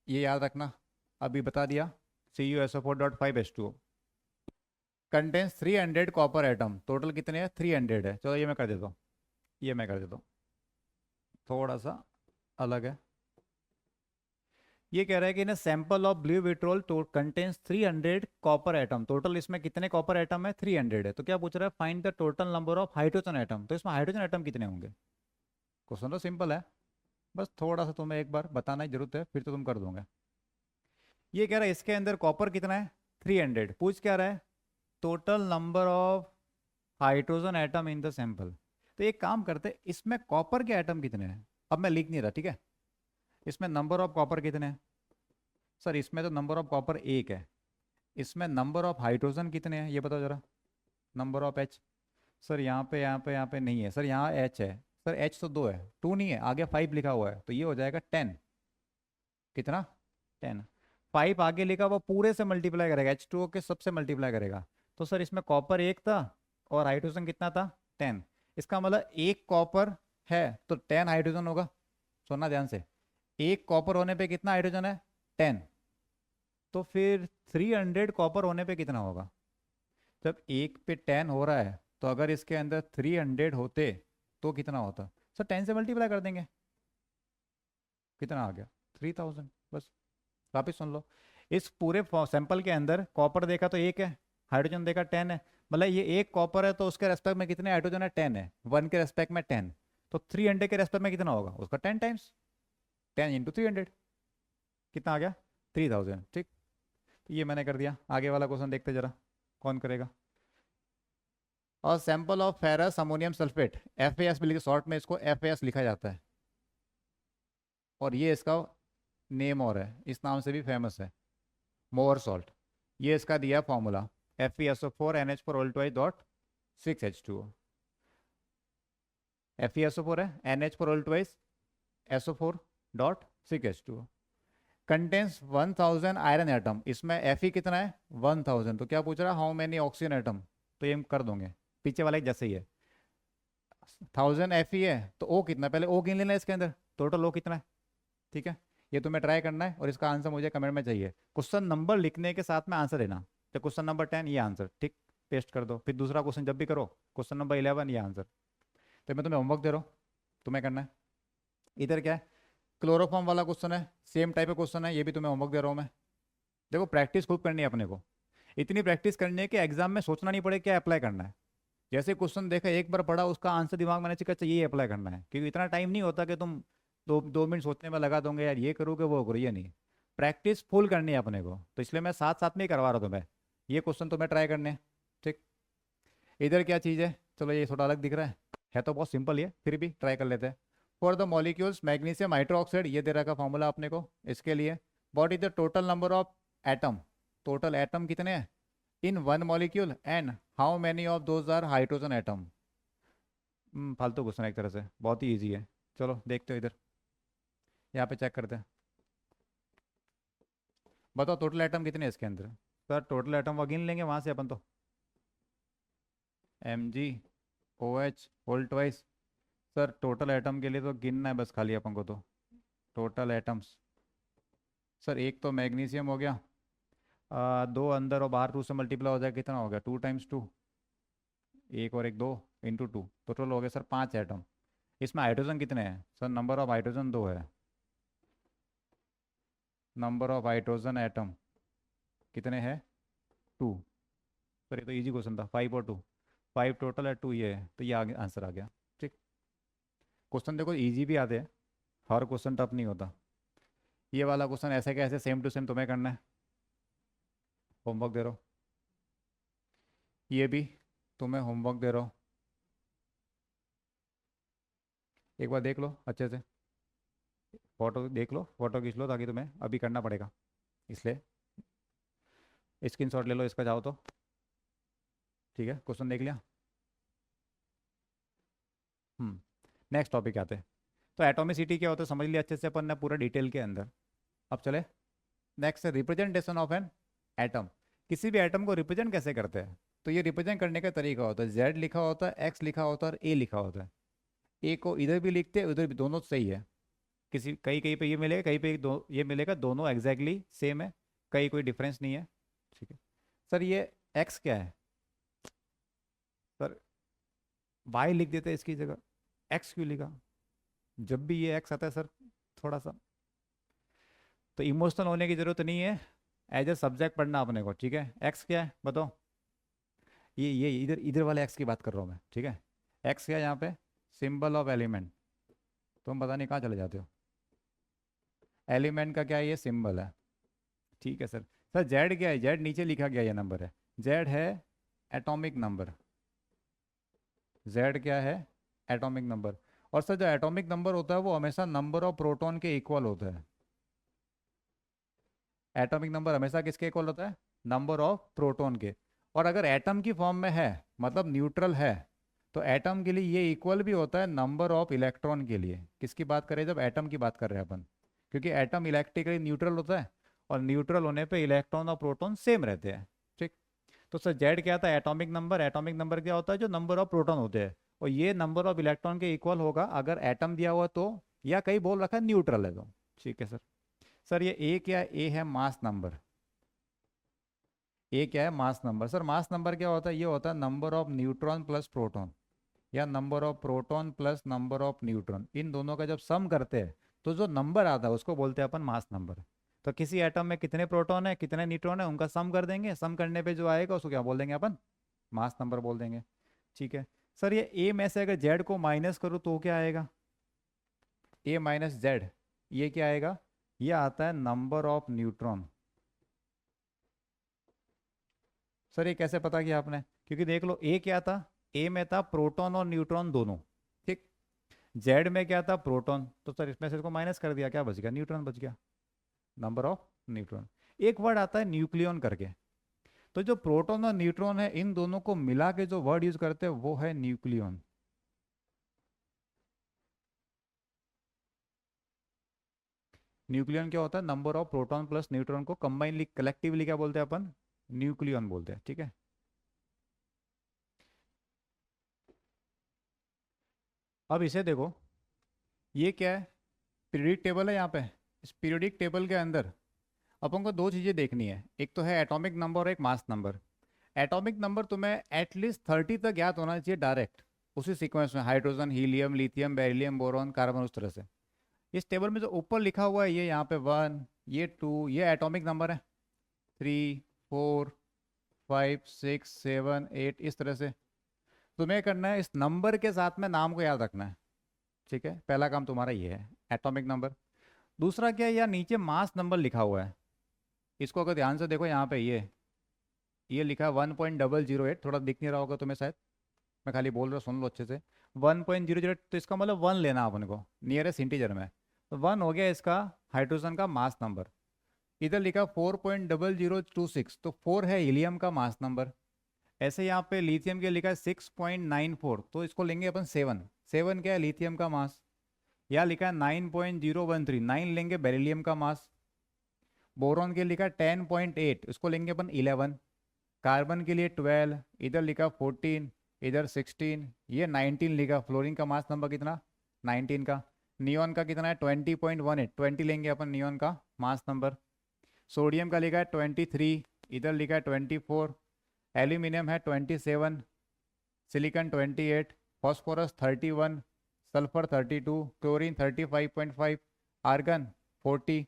ये याद रखना, अभी बता दिया, CuSO4.5H2O contains 300 copper atom, total कितने हैं 300 है। चलो ये मैं कर देता हूँ, ये मैं कर देता हूँ, थोड़ा सा अलग है। ये कह रहा है कि ना sample of blue vitriol contains 300 copper atom, total इसमें कितने कॉपर एटम है 300 है। तो क्या पूछ रहा है, find the total number of hydrogen atom, तो इसमें हाइड्रोजन एटम कितने होंगे। क्वेश्चन तो सिंपल है, बस थोड़ा सा तुम्हें एक बार बताना ही जरूरत है, फिर तो तुम कर दोगे। ये कह रहा है इसके अंदर कॉपर कितना है 300, पूछ क्या रहा है, total number of hydrogen atom in the sample. तो एक काम करते हैं, इसमें कॉपर के एटम कितने हैं, अब मैं लिख नहीं रहा, ठीक है। इसमें नंबर ऑफ कॉपर कितने हैं, सर इसमें तो नंबर ऑफ कॉपर एक है, इसमें नंबर ऑफ हाइड्रोजन कितने हैं ये बताओ जरा, नंबर ऑफ एच। सर यहाँ पे नहीं है, सर यहाँ एच है, सर एच तो दो है, टू नहीं है, आगे 5 लिखा हुआ है, तो ये हो जाएगा 10। कितना, 10। 5 आगे लिखा हुआ पूरे से मल्टीप्लाई करेगा, H2O के सबसे मल्टीप्लाई करेगा। तो सर इसमें कॉपर एक था और हाइड्रोजन कितना था 10, इसका मतलब एक कॉपर है तो 10 हाइड्रोजन होगा। सुनना ध्यान से, एक कॉपर होने पे कितना हाइड्रोजन है 10, तो फिर 300 कॉपर होने पे कितना होगा। जब एक पे 10 हो रहा है, तो अगर इसके अंदर 300 होते तो कितना होता, सर 10 से मल्टीप्लाई कर देंगे, कितना आ गया 3000। बस वापिस सुन लो, इस पूरे सैंपल के अंदर कॉपर देखा तो एक है, हाइड्रोजन देखा 10 है, मतलब ये एक कॉपर है तो उसके रेस्पेक्ट में कितने हाइड्रोजन है 10 है, 1 के रेस्पेक्ट में 10, तो 300 के रेस्पेक्ट में कितना होगा उसका 10 टाइम्स, 10 × 300 कितना आ गया 3000, ठीक। तो ये मैंने कर दिया, आगे वाला क्वेश्चन देखते जरा, कौन करेगा। और sample of ferrous ammonium sulphate, FAS भी लिखे, शॉर्ट में इसको FAS लिखा जाता है, और ये इसका नेम और है, इस नाम से भी फेमस है, मोअर सॉल्ट। ये इसका दिया फॉर्मूला FeSO4 NH4 FeSO4 है, NH4 SO4.6H2O contains 1000 iron atom, इसमें Fe कितना है 1000, तो क्या पूछ रहा है हाउ मेनी ऑक्सीजन एटम, तो ये हम कर दोगे, पीछे वाला एक जैसे ही है, 1000 Fe है तो O कितना, पहले O गिन लेना है इसके अंदर, टोटल O कितना है, ठीक है। ये तुम्हें ट्राई करना है और इसका आंसर मुझे कमेंट में चाहिए, क्वेश्चन नंबर लिखने के साथ में आंसर देना, तो क्वेश्चन नंबर 10 ये आंसर, ठीक, पेस्ट कर दो। फिर दूसरा क्वेश्चन जब भी करो, क्वेश्चन नंबर 11 ये आंसर। तो मैं तुम्हें होमवर्क दे रहा हूँ, तुम्हें करना है। इधर क्या है, क्लोरोफॉर्म वाला क्वेश्चन है, सेम टाइप का क्वेश्चन है, ये भी तुम्हें होमवर्क दे रहा हूँ मैं। देखो प्रैक्टिस खूब करनी है अपने को, इतनी प्रैक्टिस करनी है कि एग्जाम में सोचना नहीं पड़े क्या अप्लाई करना है। जैसे क्वेश्चन देखा एक बार पढ़ा, उसका आंसर दिमाग में चाहिए चाहिए अप्लाई करना है, क्योंकि इतना टाइम नहीं होता कि तुम 2 मिनट सोचने में लगा दोगे यार ये करूँ कि वो करूँ, ये नहीं, प्रैक्टिस फुल करनी है अपने को, तो इसलिए मैं साथ साथ में ही करवा रहा हूँ तुम्हें, ये क्वेश्चन तुम्हें ट्राई करने हैं, ठीक। इधर क्या चीज़ है, चलो ये थोड़ा अलग दिख रहा है तो बहुत सिंपल ये, फिर भी ट्राई कर लेते हैं। For the molecules magnesium hydroxide, ये दे रखा फॉर्मूला अपने को इसके लिए, what is the total number of atom, total atom कितने हैं in one molecule and how many of those are hydrogen atom. फालतू क्वेश्चन एक तरह से, बहुत ही ईजी है। चलो देखते हो इधर, यहाँ पे चेक करते हैं, बताओ टोटल एटम कितने हैं इसके अंदर। सर टोटल एटम वो गिन लेंगे वहाँ से अपन तो, MgOH whole twice, sir total atom के लिए तो गिनना है बस खाली अपन को, तो टोटल एटम्स, सर एक तो मैग्नीशियम हो गया, दो अंदर और बाहर 2 से मल्टीप्लाई हो जाएगा, कितना हो गया 2 × 2, एक और एक 2, इंटू 2, टोटल हो गया सर 5 एटम। इसमें हाइड्रोजन कितने हैं सर? नंबर ऑफ हाइड्रोजन 2 है। नंबर ऑफ हाइड्रोजन एटम कितने हैं? 2। सर ये तो इजी क्वेश्चन था, 5 और 2, 5 टोटल है, 2 ये है, तो ये आगे आंसर आ गया। ठीक, क्वेश्चन देखो इजी भी आते हैं, हर क्वेश्चन टफ नहीं होता। ये वाला क्वेश्चन ऐसे कैसे सेम टू सेम तुम्हें करना है, होमवर्क दे रहा हूँ। ये भी तुम्हें होमवर्क दे रहा हूँ, एक बार देख लो अच्छे से, फोटो देख लो, फोटो खींच लो, ताकि तुम्हें अभी करना पड़ेगा, इसलिए स्क्रीनशॉट ले लो इसका चाहो तो। ठीक है, क्वेश्चन देख लिया। नेक्स्ट टॉपिक आते हैं। तो एटॉमिसिटी क्या होता है समझ लिया अच्छे से अपन ने पूरा डिटेल के अंदर। अब चले next, representation of an atom. किसी भी एटम को रिप्रेजेंट कैसे करते हैं? तो ये रिप्रेजेंट करने का तरीका होता है, जेड लिखा होता है, एक्स लिखा होता है और ए लिखा होता है। ए को इधर भी लिखते हैं उधर भी, दोनों सही है। किसी कहीं कहीं पे ये मिलेगा, कहीं पे ये मिलेगा, दोनों एग्जैक्टली सेम है, कहीं कोई डिफरेंस नहीं है। ठीक है सर, ये एक्स क्या है? सर वाई लिख देते हैं इसकी जगह, एक्स क्यों लिखा? जब भी ये एक्स आता है सर, थोड़ा सा तो इमोशनल होने की जरूरत नहीं है, एज ए सब्जेक्ट पढ़ना अपने को। ठीक है, एक्स क्या है बताओ? ये इधर इधर वाले एक्स की बात कर रहा हूँ मैं। ठीक है, एक्स क्या है यहाँ पे? Symbol of element. तुम पता नहीं कहाँ चले जाते हो, एलिमेंट का क्या है? ये सिंबल है। ठीक है सर। सर जेड क्या है? जेड नीचे लिखा गया ये नंबर है, जेड है एटॉमिक नंबर। जेड क्या है? Atomic number. और सर जो एटॉमिक नंबर होता है वो हमेशा नंबर ऑफ प्रोटॉन के इक्वल होता है। एटॉमिक नंबर हमेशा किसके इक्वल होता है? नंबर ऑफ प्रोटॉन के। और अगर एटम की फॉर्म में है, मतलब न्यूट्रल है, तो एटम के लिए ये इक्वल भी होता है नंबर ऑफ इलेक्ट्रॉन के लिए। किसकी बात करें? जब एटम की बात कर रहे हैं अपन, क्योंकि एटम इलेक्ट्रिकली न्यूट्रल होता है, और न्यूट्रल होने पे इलेक्ट्रॉन और प्रोटॉन सेम रहते हैं। ठीक, तो सर जेड क्या था? Atomic number. एटॉमिक नंबर क्या होता है? जो नंबर ऑफ प्रोटॉन होते हैं, और ये नंबर ऑफ इलेक्ट्रॉन के इक्वल होगा अगर एटम दिया हुआ तो, या कहीं बोल रखा है न्यूट्रल है तो। ठीक है सर। सर ये ए क्या है? ए है मास नंबर। ए क्या है? Mass number. Sir mass number क्या होता है? ये होता है number of neutron plus proton, या number of proton plus number of neutron, इन दोनों का जब सम करते हैं तो जो नंबर आता है उसको बोलते हैं अपन मास नंबर। तो किसी एटम में कितने प्रोटॉन है कितने न्यूट्रॉन है उनका सम कर देंगे, सम करने पे जो आएगा उसको क्या बोल देंगे अपन? मास नंबर बोल देंगे। ठीक है सर, ये ए में से अगर जेड को माइनस करो तो क्या आएगा? ए माइनस जेड, ये क्या आएगा? ये आता है नंबर ऑफ न्यूट्रॉन। सर ये कैसे पता किया आपने? क्योंकि देख लो ए क्या था? ए में था प्रोटॉन और न्यूट्रॉन दोनों। ठीक, जेड में क्या था? प्रोटॉन। तो सर इसमें से इसको माइनस कर दिया, क्या बच गया? न्यूट्रॉन बच गया, नंबर ऑफ न्यूट्रॉन। एक वर्ड आता है न्यूक्लियन करके, तो जो प्रोटॉन और न्यूट्रॉन है इन दोनों को मिला के जो वर्ड यूज करते हैं वो है न्यूक्लियन। न्यूक्लियन क्या होता है? Number of proton plus neutron को कंबाइनली कलेक्टिवली क्या बोलते हैं अपन? न्यूक्लियन बोलते हैं। ठीक है, अब इसे देखो, ये क्या है? पीरियोडिक टेबल है यहाँ पे। इस पीरियोडिक टेबल के अंदर अपन को दो चीज़ें देखनी है, एक तो है एटॉमिक नंबर और एक मास नंबर। एटॉमिक नंबर तुम्हें एटलीस्ट 30 तक याद होना चाहिए डायरेक्ट, उसी सीक्वेंस में, hydrogen, helium, lithium, beryllium, boron, carbon, उस तरह से। इस टेबल में जो ऊपर लिखा हुआ है, ये यहाँ पे 1, ये 2, ये एटॉमिक नंबर है। 3, 4, 5, 6, 7, 8, इस तरह से तुम्हें करना है, इस नंबर के साथ में नाम को याद रखना है। ठीक है, पहला काम तुम्हारा ये है, एटॉमिक नंबर। दूसरा क्या है, यार नीचे मास नंबर लिखा हुआ है, इसको अगर ध्यान से देखो, यहाँ पे ये लिखा है 1.008, थोड़ा दिख नहीं रहा होगा तुम्हें शायद, मैं खाली बोल रहा हूँ, सुन लो अच्छे से। 1.00, तो इसका मतलब 1 लेना अपन को नियरेस्ट इंटीजर में, तो 1 हो गया इसका हाइड्रोजन का मास नंबर। इधर लिखा 4.0026, तो 4 है हीलियम का मास नंबर। ऐसे यहाँ पे लिथियम के लिखा है 6.94, तो इसको लेंगे अपन 7। 7 क्या है? लिथियम का मास। यहाँ लिखा है 9.013, 9 लेंगे बेरिलियम का मास। बोरॉन के लिखा 10.8, इसको लेंगे अपन 11। कार्बन के लिए 12, इधर लिखा 14, इधर 16, ये 19 लिखा। फ्लोरीन का मास नंबर कितना? 19 का। नियॉन का कितना है? 20.18, 20 लेंगे अपन नियॉन का मास नंबर। सोडियम का लिखा है 23, इधर लिखा है 24। एल्यूमिनियम है 27, silicon 28, phosphorus 31, sulphur 32, chlorine 35.5, argon 40।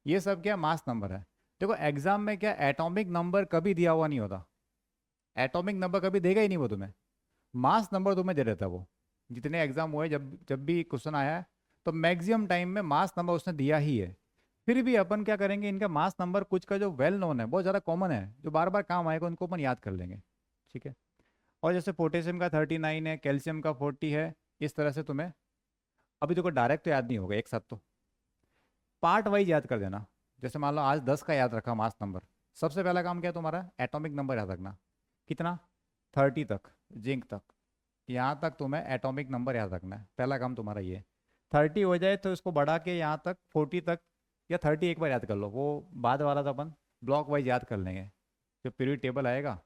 ये सब क्या मास नंबर है। देखो एग्जाम में क्या एटॉमिक नंबर कभी दिया हुआ नहीं होता, एटॉमिक नंबर कभी देगा ही नहीं वो तुम्हें, मास नंबर तुम्हें दे देता है वो। जितने एग्जाम हुए, जब जब भी क्वेश्चन आया है तो मैक्सिमम टाइम में मास नंबर उसने दिया ही है। फिर भी अपन क्या करेंगे, इनका मास नंबर कुछ का जो वेल नोन है, बहुत ज़्यादा कॉमन है, जो बार बार काम आएगा, उनको अपन याद कर लेंगे। ठीक है। और जैसे पोटेशियम का 39 है, कैल्शियम का 40 है, इस तरह से तुम्हें अभी देखो डायरेक्ट तो याद नहीं होगा एक साथ, तो पार्ट वाइज याद कर देना। जैसे मान लो आज 10 का याद रखा मास नंबर, सबसे पहला काम क्या है तुम्हारा, एटॉमिक नंबर याद रखना। कितना, 30 तक, जिंक तक, यहाँ तक तुम्हें एटॉमिक नंबर याद रखना है, पहला काम तुम्हारा ये। 30 हो जाए तो इसको बढ़ा के यहाँ तक 40 तक, या 30 एक बार याद कर लो, वो बाद वाला तो अपन ब्लॉक वाइज याद कर लेंगे। जो पीरियड टेबल आएगा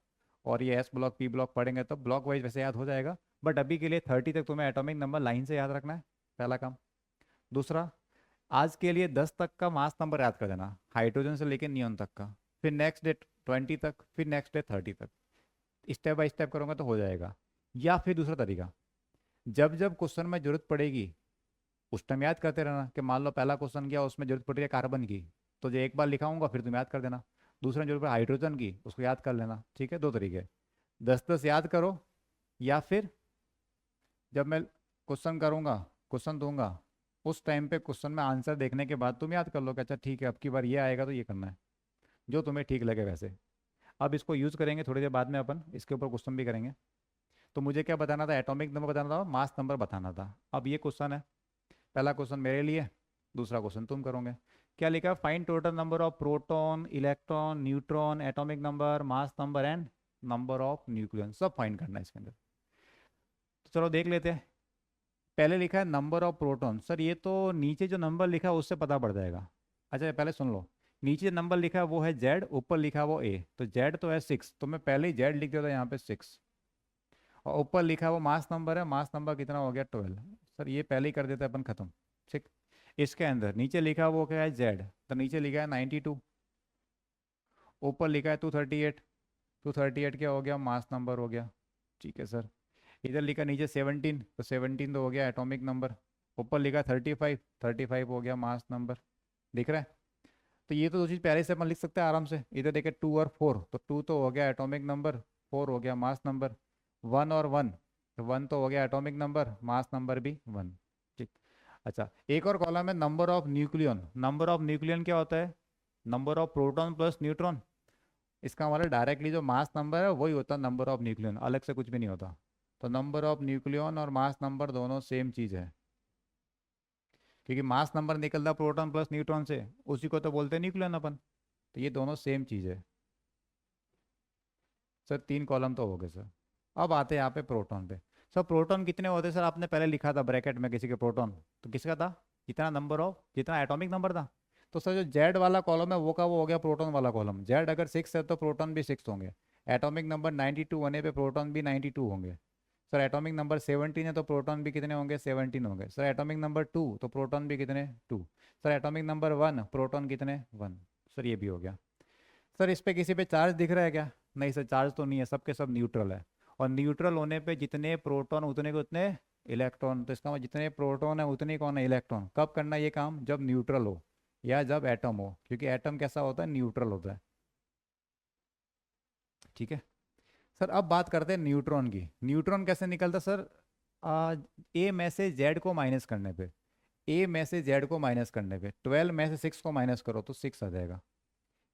और ये एस ब्लॉक पी ब्लॉक पढ़ेंगे तो ब्लॉक वाइज वैसे याद हो जाएगा। बट अभी के लिए 30 तक तुम्हें एटॉमिक नंबर लाइन से याद रखना है, पहला काम। दूसरा, आज के लिए 10 तक का मास नंबर याद कर देना, हाइड्रोजन से लेकर नियॉन तक का। फिर नेक्स्ट डे 20 तक, फिर नेक्स्ट डे 30 तक। स्टेप बाय स्टेप करूँगा तो हो जाएगा। या फिर दूसरा तरीका, जब जब क्वेश्चन में जरूरत पड़ेगी उस टाइम याद करते रहना, कि मान लो पहला क्वेश्चन किया उसमें जरूरत पड़ रही है कार्बन की, तो जो एक बार लिखाऊंगा फिर तुम याद कर देना। दूसरा जरूरत पड़े हाइड्रोजन की, उसको याद कर लेना। ठीक है, दो तरीके, 10-10 याद करो, या फिर जब मैं क्वेश्चन करूंगा, क्वेश्चन दूंगा, उस टाइम पे क्वेश्चन में आंसर देखने के बाद तुम याद कर लो कि अच्छा ठीक है अब की बार ये आएगा तो ये करना है, जो तुम्हें ठीक लगे वैसे। अब इसको यूज़ करेंगे थोड़ी देर बाद में, अपन इसके ऊपर क्वेश्चन भी करेंगे। तो मुझे क्या बताना था, एटॉमिक नंबर बताना था, मास नंबर बताना था। अब ये क्वेश्चन है, पहला क्वेश्चन मेरे लिए, दूसरा क्वेश्चन तुम करोगे। क्या लिखा है, find total number of proton, electron, neutron, atomic number, mass number and number of nucleon, सब फाइंड करना है इसके अंदर। तो चलो देख लेते हैं। पहले लिखा है नंबर ऑफ प्रोटॉन, सर ये तो नीचे जो नंबर लिखा है उससे पता पड़ जाएगा। अच्छा पहले सुन लो, नीचे नंबर लिखा है वो है जेड, ऊपर लिखा है वो ए, तो जेड तो है 6, तो मैं पहले ही जेड लिख देता यहाँ पे 6। और ऊपर लिखा है वो मास नंबर है, मास नंबर कितना हो गया 12, सर ये पहले ही कर देते हैं अपन खत्म। ठीक। इसके अंदर नीचे लिखा वो क्या है जेड, तो नीचे लिखा है 92, ऊपर लिखा है 238, 238 क्या हो गया, मास नंबर हो गया। ठीक है सर। इधर लिखा नीचे 17, तो 17 तो हो गया एटॉमिक नंबर। ऊपर लिखा 35, 35 हो गया मास नंबर। दिख रहा है। तो ये तो दो चीज़ पहले से अपन लिख सकते हैं आराम से। इधर देखे 2 और 4, तो 2 तो हो गया एटॉमिक नंबर, 4 हो गया मास नंबर। 1 और 1, तो 1 तो हो गया एटॉमिक नंबर, मास नंबर भी 1। ठीक। अच्छा एक और कॉलम है number of nucleon. Number of nucleon क्या होता है, number of proton plus neutron. इसका मतलब डायरेक्टली जो मास नंबर है वही होता है नंबर ऑफ न्यूक्लियन, अलग से कुछ भी नहीं होता। तो नंबर ऑफ न्यूक्लियन और मास नंबर दोनों सेम चीज़ है, क्योंकि मास नंबर निकलता प्रोटॉन प्लस न्यूट्रॉन से, उसी को तो बोलते हैं न्यूक्लियन अपन। तो ये दोनों सेम चीज़ है। सर 3 कॉलम तो हो गए सर। अब आते हैं यहाँ पे प्रोटॉन पे। सर प्रोटॉन कितने होते हैं सर, आपने पहले लिखा था ब्रैकेट में किसी के प्रोटॉन, तो किसका था, जितना नंबर ऑफ, जितना एटॉमिक नंबर था। तो सर जो जेड वाला कॉलम है वो का वो हो गया प्रोटॉन वाला कॉलम, जेड अगर 6 है तो प्रोटॉन भी 6 होंगे। एटॉमिक नंबर 92 होने पे प्रोटॉन भी 92 होंगे। सर एटॉमिक नंबर 17 है तो प्रोटॉन भी कितने होंगे, 17 होंगे। सर एटॉमिक नंबर 2 तो प्रोटॉन भी कितने, 2। सर एटॉमिक नंबर 1 प्रोटॉन कितने, 1। सर ये भी हो गया। सर इस पे किसी पे चार्ज दिख रहा है क्या, नहीं सर चार्ज तो नहीं है, सबके सब न्यूट्रल है। और न्यूट्रल होने पे जितने प्रोटॉन उतने के उतने इलेक्ट्रॉन, तो इसका मतलब जितने प्रोटॉन है उतने ही कौन है, इलेक्ट्रॉन। कब करना ये काम, जब न्यूट्रल हो या जब एटम हो, क्योंकि एटम कैसा होता है, न्यूट्रल होता है। ठीक है। सर अब बात करते हैं न्यूट्रॉन की। न्यूट्रॉन कैसे निकलता सर, ए में से जेड को माइनस करने पे, ए में से जेड को माइनस करने पे 12 में से 6 को माइनस करो तो 6 आ जाएगा।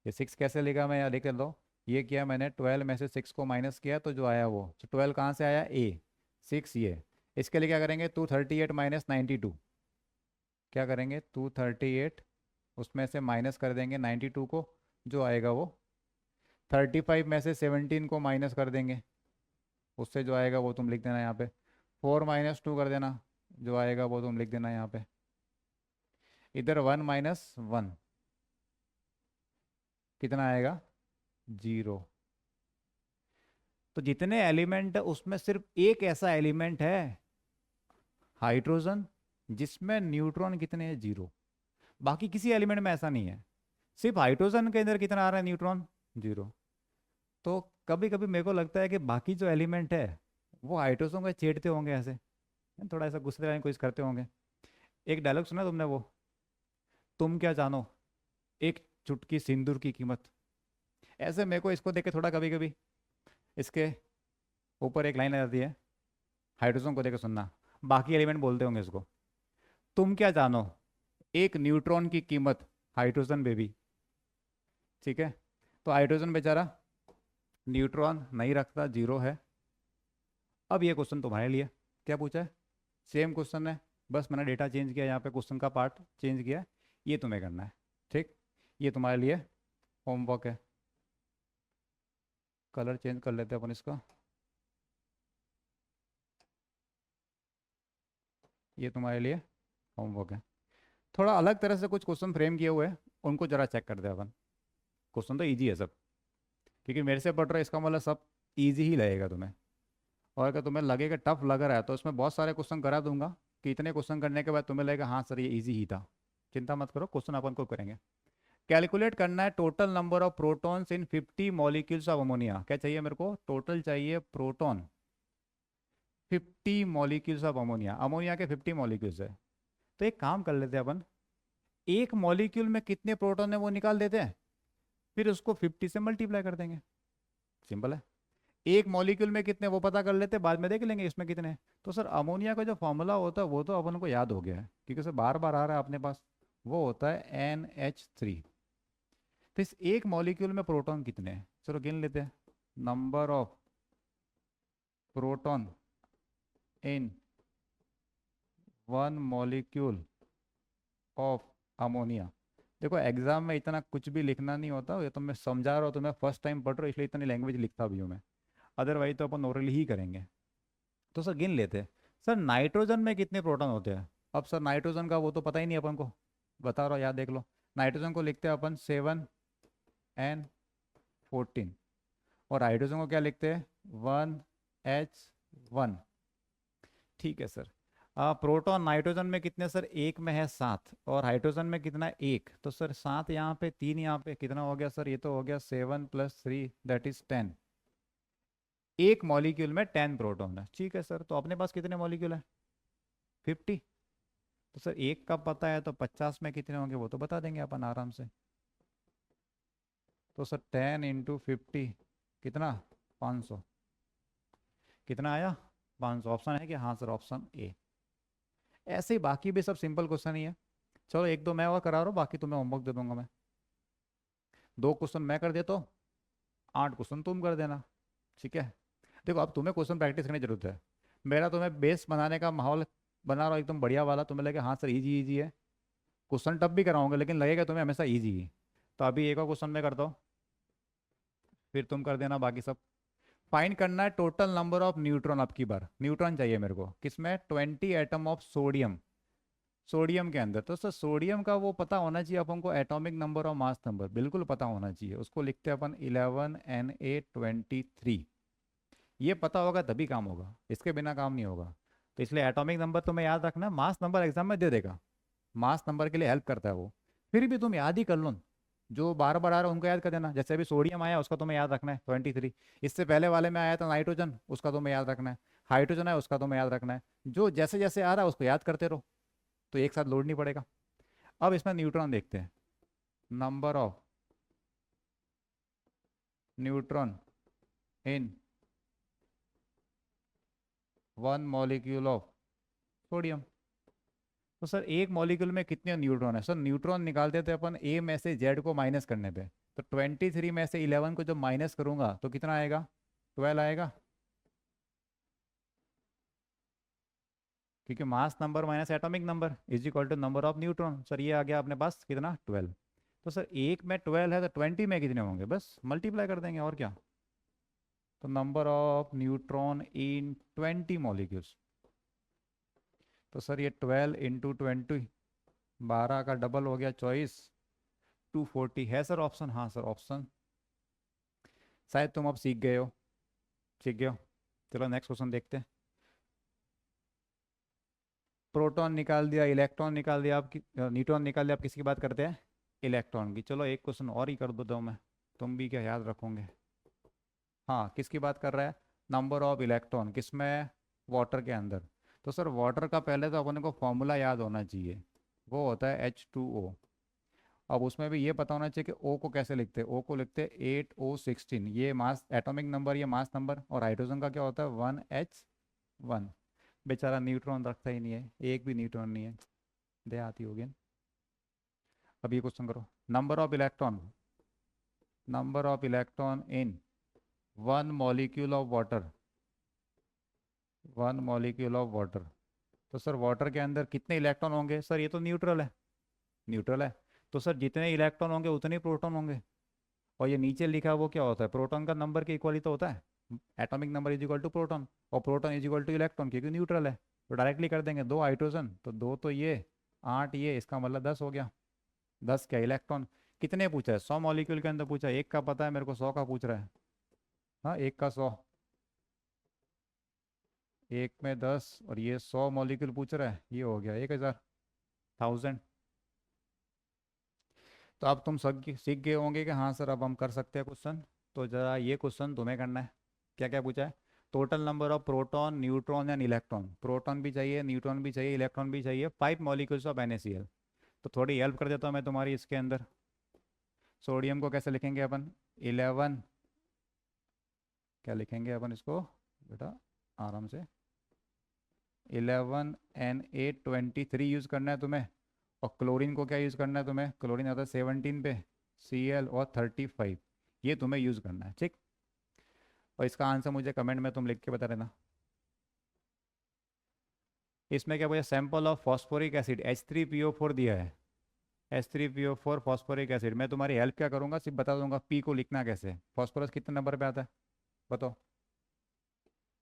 ये 6 कैसे लिखा, मैं यहाँ लिख लो। ये किया मैंने, 12 में से 6 को माइनस किया तो जो आया वो, तो 12 कहाँ से आया, ए, 6 ये। इसके लिए क्या करेंगे, 238 माइनस 92, क्या करेंगे 238, उसमें से माइनस कर देंगे 92 को, जो आएगा वो 35 में से 17 को माइनस कर देंगे, उससे जो आएगा वो तुम लिख देना यहाँ पे। 4 माइनस 2 कर देना, जो आएगा वो तुम लिख देना यहाँ पे। इधर 1 माइनस 1 कितना आएगा, 0। तो जितने एलिमेंट है उसमें सिर्फ एक ऐसा एलिमेंट है हाइड्रोजन जिसमें न्यूट्रॉन कितने हैं, 0। बाकी किसी एलिमेंट में ऐसा नहीं है। सिर्फ हाइड्रोजन के अंदर कितना आ रहा है, न्यूट्रॉन, 0। तो कभी कभी मेरे को लगता है कि बाकी जो एलिमेंट है वो हाइड्रोजन को छेड़ते होंगे ऐसे, थोड़ा ऐसा गुस्से वाली कोशिश करते होंगे। एक डायलॉग सुना तुमने वो, तुम क्या जानो एक चुटकी सिंदूर की कीमत। ऐसे मेरे को इसको देख के थोड़ा कभी कभी इसके ऊपर एक लाइन आ जाती है, हाइड्रोजन को देख के सुनना, बाकी एलिमेंट बोलते होंगे इसको, तुम क्या जानो एक न्यूट्रॉन की कीमत हाइड्रोजन बेबी। ठीक है, तो हाइड्रोजन बेचारा न्यूट्रॉन नहीं रखता, जीरो है। अब ये क्वेश्चन तुम्हारे लिए, क्या पूछा है, सेम क्वेश्चन है, बस मैंने डेटा चेंज किया, यहाँ पे क्वेश्चन का पार्ट चेंज किया है, ये तुम्हें करना है। ठीक, ये तुम्हारे लिए होमवर्क है। कलर चेंज कर लेते हैं अपन इसका, ये तुम्हारे लिए होमवर्क है। थोड़ा अलग तरह से कुछ क्वेश्चन फ्रेम किए हुए हैं, उनको जरा चेक करते हैं अपन। क्वेश्चन तो इजी है सब, क्योंकि मेरे से पढ़ रहे हो इसका मतलब सब इजी ही लगेगा तुम्हें। और अगर तुम्हें लगेगा टफ लग रहा है तो इसमें बहुत सारे क्वेश्चन करा दूंगा, कि इतने क्वेश्चन करने के बाद तुम्हें लगेगा हाँ सर ये इजी ही था। चिंता मत करो, क्वेश्चन अपन को करेंगे। कैलकुलेट करना है total number of protons in 50 molecules of ammonia. क्या चाहिए मेरे को, टोटल चाहिए proton 50 molecules of ammonia. Ammonia के 50 मॉलिक्यूल्स है। तो एक काम कर लेते हैं अपन, एक मॉलिक्यूल में कितने प्रोटॉन है वो निकाल देते हैं, फिर उसको 50 से मल्टीप्लाई कर देंगे। सिंपल है। एक मॉलिक्यूल में कितने वो पता कर लेते हैं, बाद में देख लेंगे इसमें कितने हैं। तो सर अमोनिया का जो फॉर्मूला होता है वो तो अपन को याद हो गया है, क्योंकि सर बार बार आ रहा है अपने पास, वो होता है NH3। तो इस एक मॉलिक्यूल में प्रोटॉन कितने हैं, चलो गिन लेते हैं। Number of proton in one molecule of ammonia. देखो एग्जाम में इतना कुछ भी लिखना नहीं होता, ये तो मैं समझा रहा हूँ, तो मैं फर्स्ट टाइम पढ़ रहा हूँ इसलिए इतनी लैंग्वेज लिखता भी हूँ मैं, अदरवाइज तो अपन ओरली ही करेंगे। तो सर गिन लेते हैं। सर नाइट्रोजन में कितने प्रोटॉन होते हैं, अब सर नाइट्रोजन का वो तो पता ही नहीं अपन को, बता रहा हूँ याद देख लो। नाइट्रोजन को लिखते हैं अपन 7N14, और हाइड्रोजन को क्या लिखते हैं 1H1। ठीक है सर। प्रोटॉन नाइट्रोजन में कितने सर, एक में है 7, और हाइड्रोजन में कितना है, एक। तो सर 7 यहाँ पे, 3 यहाँ पे, कितना हो गया सर, ये तो हो गया 7 + 3 दैट इज 10। एक मॉलिक्यूल में 10 प्रोटॉन है। ठीक है सर, तो अपने पास कितने मॉलिक्यूल है 50। तो सर एक का पता है, तो 50 में कितने होंगे वो तो बता देंगे अपन आराम से। तो सर 10 × 50 कितना, 500। कितना आया, 500। ऑप्शन है कि, हाँ सर ऑप्शन ए। ऐसे ही बाकी भी सब सिंपल क्वेश्चन ही है। चलो एक दो मैं और करा रहा हूँ, बाकी तुम्हें होमवर्क दे दूंगा मैं। 2 क्वेश्चन मैं कर देता हूँ, 8 क्वेश्चन तुम कर देना। ठीक है। देखो अब तुम्हें क्वेश्चन प्रैक्टिस करने की जरूरत है, मेरा तुम्हें बेस बनाने का माहौल बना रहा हूँ एकदम बढ़िया वाला, तुम्हें लगे हाँ सर इजी इजी है। क्वेश्चन टफ भी कराऊंगा लेकिन लगेगा तुम्हें हमेशा इजी ही। तो अभी एक और क्वेश्चन मैं करता हूँ, फिर तुम कर देना बाकी सब। फाइंड करना है टोटल नंबर ऑफ न्यूट्रॉन, अब की बार न्यूट्रॉन चाहिए मेरे को, किसमें, 20 एटम ऑफ सोडियम। सोडियम के अंदर, तो सर सोडियम का वो पता होना चाहिए अपन को, एटॉमिक नंबर और मास नंबर बिल्कुल पता होना चाहिए, उसको लिखते हैं अपन 11Na23। ये पता होगा तभी काम होगा, इसके बिना काम नहीं होगा। तो इसलिए एटॉमिक नंबर तुम्हें याद रखना, मास नंबर एग्जाम में दे देगा, मास नंबर के लिए हेल्प करता है वो, फिर भी तुम याद ही कर लो। जो बार बार आ रहा है उनको याद कर देना, जैसे अभी सोडियम आया उसका तुम्हें याद रखना है 23। इससे पहले वाले में आया था नाइट्रोजन, उसका तुम्हें याद रखना है। हाइड्रोजन है उसका तुम्हें याद रखना है। जो जैसे जैसे आ रहा है उसको याद करते रहो, तो एक साथ लोड नहीं पड़ेगा। अब इसमें न्यूट्रॉन देखते हैं, number of neutron in one molecule of sodium. तो सर एक मॉलिक्यूल में कितने न्यूट्रॉन है, सर न्यूट्रॉन निकालते थे अपन ए में से जेड को माइनस करने पे, तो 23 में से 11 को जब माइनस करूंगा तो कितना आएगा, 12 आएगा, क्योंकि mass number minus atomic number is equal to number of neutron. Sir ये आ गया अपने पास कितना, 12। तो सर एक में 12 है तो 20 में कितने होंगे, बस मल्टीप्लाई कर देंगे और क्या। तो number of neutron in 20 molecules, तो सर ये 12 × 20, 12 का डबल हो गया 24, 240 है सर ऑप्शन। हाँ सर ऑप्शन, शायद तुम अब सीख गए हो, सीख गए हो। चलो नेक्स्ट क्वेश्चन देखते हैं। प्रोटॉन निकाल दिया, इलेक्ट्रॉन निकाल दिया, आप न्यूट्रॉन निकाल दिया, आप किसकी बात करते हैं, इलेक्ट्रॉन की। चलो एक क्वेश्चन और ही कर देता हूँ मैं, तुम भी क्या याद रखोगे। हाँ किसकी बात कर रहा है, नंबर ऑफ इलेक्ट्रॉन किसमें, वाटर के अंदर। तो सर वाटर का पहले तो अपने को फॉर्मूला याद होना चाहिए, वो होता है H2O। अब उसमें भी ये पता होना चाहिए कि ओ को कैसे लिखते हैं। ओ को लिखते हैं 8O16, ये मास एटॉमिक नंबर, ये मास नंबर। और हाइड्रोजन का क्या होता है 1H1। बेचारा न्यूट्रॉन रखता ही नहीं है, एक भी न्यूट्रॉन नहीं है, दे आती होगी। अब ये क्वेश्चन करो, number of electron, number of electron in one molecule of water, one molecule of water. तो सर वाटर के अंदर कितने इलेक्ट्रॉन होंगे, सर ये तो न्यूट्रल है, न्यूट्रल है। तो सर जितने इलेक्ट्रॉन होंगे उतने ही प्रोटॉन होंगे। और ये नीचे लिखा है वो क्या होता है, प्रोटॉन का नंबर के इक्वल ही तो होता है, atomic number is equal to proton, और proton is equal to electron, क्योंकि न्यूट्रल है। तो डायरेक्टली कर देंगे, 2 हाइड्रोजन तो 2 तो ये, 8 ये, इसका मतलब 10 हो गया। 10 क्या इलेक्ट्रॉन, कितने पूछा है, 100 मॉलिक्यूल के अंदर पूछा है, एक का पता है मेरे को, 100 का पूछ रहा है। हाँ एक का 100, एक में 10, और ये 100 मॉलिक्यूल पूछ रहा है, ये हो गया 1000, 1000। तो अब तुम सब सीख गए होंगे कि हाँ सर अब हम कर सकते हैं क्वेश्चन। तो ज़रा ये क्वेश्चन तुम्हें करना है। क्या क्या पूछा है, total number of proton, neutron and electron. Proton भी चाहिए, न्यूट्रॉन भी चाहिए, इलेक्ट्रॉन भी चाहिए, 5 मॉलिक्यूल्स ऑफ NaCl। तो थोड़ी हेल्प कर देता हूँ मैं तुम्हारी इसके अंदर। सोडियम को कैसे लिखेंगे अपन, 11, क्या लिखेंगे अपन इसको बेटा, आराम से, 11Na23 यूज़ करना है तुम्हें। और क्लोरीन को क्या यूज़ करना है तुम्हें, क्लोरीन आता है 17 पे, Cl और 35, ये तुम्हें यूज़ करना है, ठीक। और इसका आंसर मुझे कमेंट में तुम लिख के बता देना। इसमें क्या बोला, sample of phosphoric acid H3PO4 दिया है, H3PO4 फॉस्फोरिक एसिड। मैं तुम्हारी हेल्प क्या करूँगा, सिर्फ बता दूंगा पी को लिखना कैसे है। फॉस्फोरस कितने नंबर पे आता है बताओ।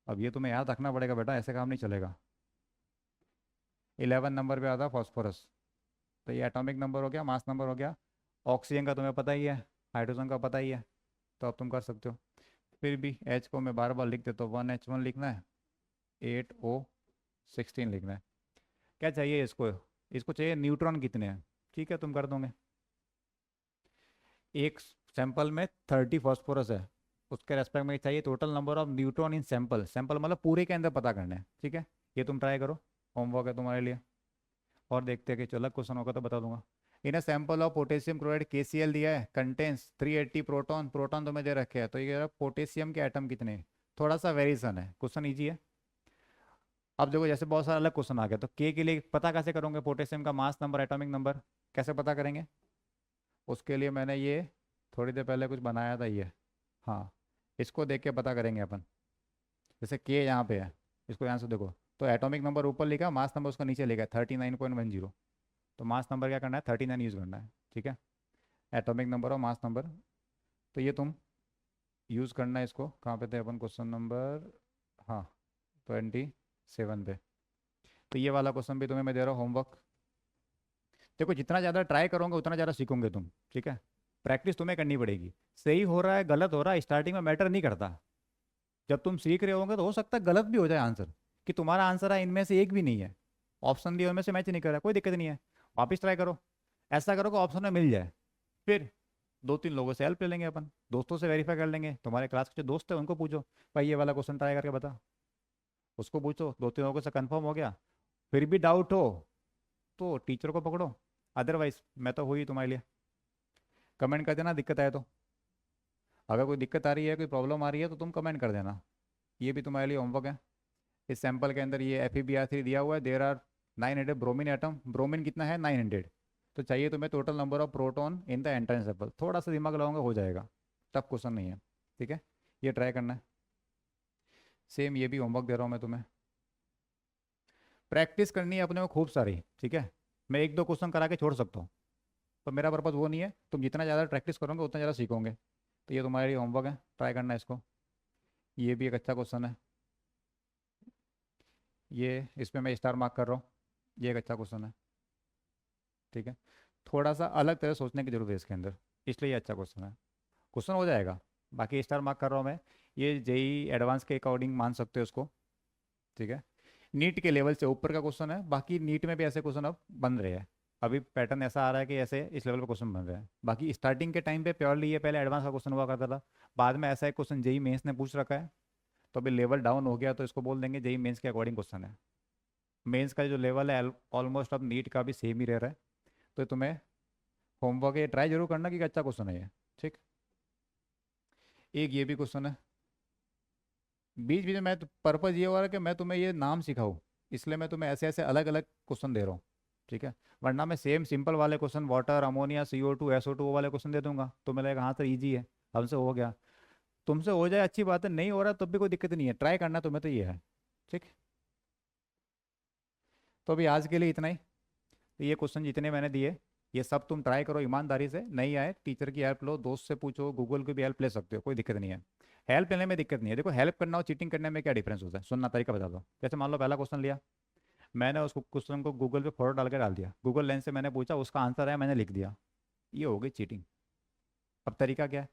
अब ये तुम्हें याद रखना पड़ेगा बेटा, ऐसे काम नहीं चलेगा। 11 नंबर पे आता है फॉस्फोरस। तो ये एटॉमिक नंबर हो गया, मास नंबर हो गया। ऑक्सीजन का तुम्हें पता ही है, हाइड्रोजन का पता ही है, तो अब तुम कर सकते हो। फिर भी H को मैं बार बार लिख देता हूँ, 1H1 लिखना है, 8O16 लिखना है। क्या चाहिए इसको, इसको चाहिए न्यूट्रॉन कितने हैं, ठीक है तुम कर दोगे। एक सैंपल में 30 फॉस्फोरस है, उसके रेस्पेक्ट में चाहिए total number of neutron in sample. Sample मतलब पूरे के अंदर पता करना है, ठीक है। ये तुम ट्राई करो, होमवर्क है तुम्हारे लिए। और देखते हैं कि चलो क्वेश्चन होगा तो बता दूंगा। इन sample of potassium chloride KCl दिया है, कंटेंस 380 प्रोटॉन, प्रोटॉन तुम्हें दे रखे हैं। तो ये पोटेशियम के एटम कितने हैं? थोड़ा सा वेरिएशन है, क्वेश्चन ईजी है। अब देखो जैसे बहुत सारा अलग क्वेश्चन आ गया, तो के लिए पता कैसे करोगे, पोटेशियम का मास नंबर, एटॉमिक नंबर कैसे पता करेंगे। उसके लिए मैंने ये थोड़ी देर पहले कुछ बनाया था ये, हाँ, इसको देख के पता करेंगे अपन। जैसे के यहाँ पे है, इसको यहाँ से देखो, तो एटॉमिक नंबर ऊपर लिखा, मास नंबर उसका नीचे लिखा है 39.10। तो मास नंबर क्या करना है, 39 यूज़ करना है, ठीक है। एटॉमिक नंबर और मास नंबर, तो ये तुम यूज़ करना है। इसको कहाँ पे थे अपन, क्वेश्चन नंबर, हाँ 27 पे। तो ये वाला क्वेश्चन भी तुम्हें मैं दे रहा हूँ होमवर्क। देखो जितना ज़्यादा ट्राई करोगे उतना ज़्यादा सीखोगे तुम, ठीक है। प्रैक्टिस तुम्हें करनी पड़ेगी। सही हो रहा है गलत हो रहा है स्टार्टिंग में मैटर नहीं करता, जब तुम सीख रहे होगे तो हो सकता है गलत भी हो जाए आंसर, कि तुम्हारा आंसर है इनमें से एक भी नहीं है, ऑप्शन दिए उनमें से मैच नहीं कर रहा, कोई दिक्कत नहीं है। वापस ट्राई करो, ऐसा करो कि ऑप्शन में मिल जाए। फिर 2-3 लोगों से हेल्प ले लेंगे अपन, दोस्तों से वेरीफाई कर लेंगे, तुम्हारे क्लास के जो दोस्त है उनको पूछो, भाई ये वाला क्वेश्चन ट्राई करके बता, उसको पूछो, 2-3 लोगों से कंफर्म हो गया। फिर भी डाउट हो तो टीचर को पकड़ो, अदरवाइज मैं तो हुई तुम्हारे लिए। कमेंट कर देना दिक्कत आए तो, अगर कोई दिक्कत आ रही है, कोई प्रॉब्लम आ रही है तो तुम कमेंट कर देना। ये भी तुम्हारे लिए होमवर्क है। इस सैंपल के अंदर ये FeBr3 दिया हुआ है, there are 900 bromine atom, bromine कितना है 900। तो चाहिए तुम्हें total number of proton in the entrance sample. थोड़ा सा दिमाग लगाओगे हो जाएगा, टफ क्वेश्चन नहीं है, ठीक है। ये ट्राई करना है। सेम ये भी होमवर्क दे रहा हूँ मैं तुम्हें, प्रैक्टिस करनी है अपने को खूब सारी, ठीक है। मैं 1-2 क्वेश्चन करा के छोड़ सकता हूँ, पर मेरा पर्पज़ वो नहीं है। तुम जितना ज़्यादा प्रैक्टिस करोगे उतना ज़्यादा सीखोगे। तो ये तुम्हारे लिए होमवर्क है, ट्राई करना है इसको। ये भी एक अच्छा क्वेश्चन है, ये इसमें मैं स्टार मार्क कर रहा हूँ, ये एक अच्छा क्वेश्चन है, ठीक है। थोड़ा सा अलग तरह सोचने की जरूरत है इसके अंदर, इसलिए ये अच्छा क्वेश्चन है। क्वेश्चन हो जाएगा, बाकी स्टार मार्क कर रहा हूँ मैं। ये JEE एडवांस के अकॉर्डिंग मान सकते हो उसको, ठीक है। नीट के लेवल से ऊपर का क्वेश्चन है, बाकी नीट में भी ऐसे क्वेश्चन अब बन रहे हैं। अभी पैटर्न ऐसा आ रहा है कि ऐसे इस लेवल पर क्वेश्चन बन रहे हैं। बाकी स्टार्टिंग के टाइम पे प्योरली ये पहले एडवांस का क्वेश्चन हुआ करता था, बाद में ऐसा एक क्वेश्चन JEE मेंस ने पूछ रखा है, तो अभी लेवल डाउन हो गया तो इसको बोल देंगे जेई मेंस के अकॉर्डिंग क्वेश्चन है। मेंस का जो लेवल है ऑलमोस्ट अब नीट का भी सेम ही रह रहा है। तो तुम्हें होमवर्क ये ट्राई जरूर करना कि अच्छा क्वेश्चन है ये। ठीक। एक ये भी क्वेश्चन है। बीच बीच में मैं पर्पज़ ये हो रहा है कि मैं तुम्हें ये नाम सिखाऊं, इसलिए मैं तुम्हें ऐसे ऐसे अलग अलग क्वेश्चन दे रहा हूँ। ठीक है। वरना मैं सेम सिंपल वाले question water ammonia CO2 SO2 वो वाले क्वेश्चन दे दूंगा तो मैं लगेगा हाँ सर इजी है, हमसे हो गया। तुमसे हो जाए अच्छी बात है, नहीं हो रहा तब भी कोई दिक्कत नहीं है, ट्राई करना तुम्हें तो ये है। ठीक। तो अभी आज के लिए इतना ही। तो ये क्वेश्चन जितने मैंने दिए ये सब तुम ट्राई करो ईमानदारी से, नहीं आए टीचर की हेल्प लो, दोस्त से पूछो, गूगल की भी हेल्प ले सकते हो, कोई दिक्कत नहीं है। हेल्प लेने में दिक्कत नहीं है। देखो हेल्प करना और चीटिंग करने में क्या डिफरेंस होता है, सुनना तरीका बता दो। जैसे मान लो पहला क्वेश्चन लिया, मैंने उस क्वेश्चन को गूगल पे फोटो डाल के डाल दिया, गूगल लेंस से मैंने पूछा, उसका आंसर है मैंने लिख दिया, ये हो गई चीटिंग। अब तरीका क्या है,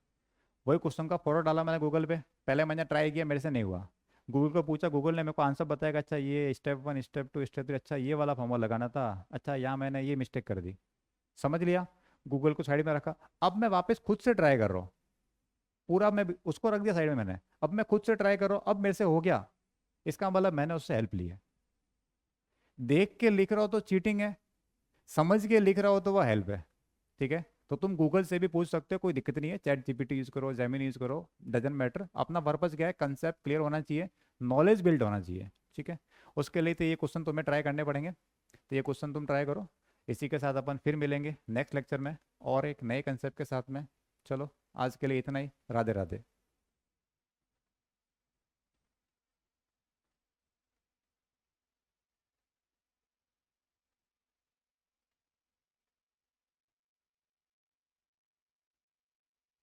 वही क्वेश्चन का फोटो डाला मैंने गूगल पे, पहले मैंने ट्राई किया मेरे से नहीं हुआ, गूगल को पूछा, गूगल ने मेरे को आंसर बताया कि अच्छा ये स्टेप 1 स्टेप 2 स्टेप 3, अच्छा ये वाला फॉर्मूला लगाना था, अच्छा यहाँ मैंने ये मिस्टेक कर दी। समझ लिया, गूगल को साइड में रखा। अब मैं वापस खुद से ट्राई कर रहा हूँ, पूरा मैं उसको रख दिया साइड में मैंने, अब मैं खुद से ट्राई कर रहा हूँ, अब मेरे से हो गया, इसका मतलब मैंने उससे हेल्प ली है। देख के लिख रहा हो तो चीटिंग है, समझ के लिख रहा हो तो वह हेल्प है। ठीक है। तो तुम गूगल से भी पूछ सकते हो, कोई दिक्कत नहीं है, चैट जीपीटी यूज करो, जेमिनी यूज करो, डजन मैटर, अपना पर्पस क्या है, कंसेप्ट क्लियर होना चाहिए, नॉलेज बिल्ड होना चाहिए। ठीक है। उसके लिए तो ये क्वेश्चन तुम्हें ट्राई करने पड़ेंगे, तो ये क्वेश्चन तुम ट्राई करो। इसी के साथ अपन फिर मिलेंगे नेक्स्ट लेक्चर में और एक नए कंसेप्ट के साथ में। चलो आज के लिए इतना ही, राधे राधे।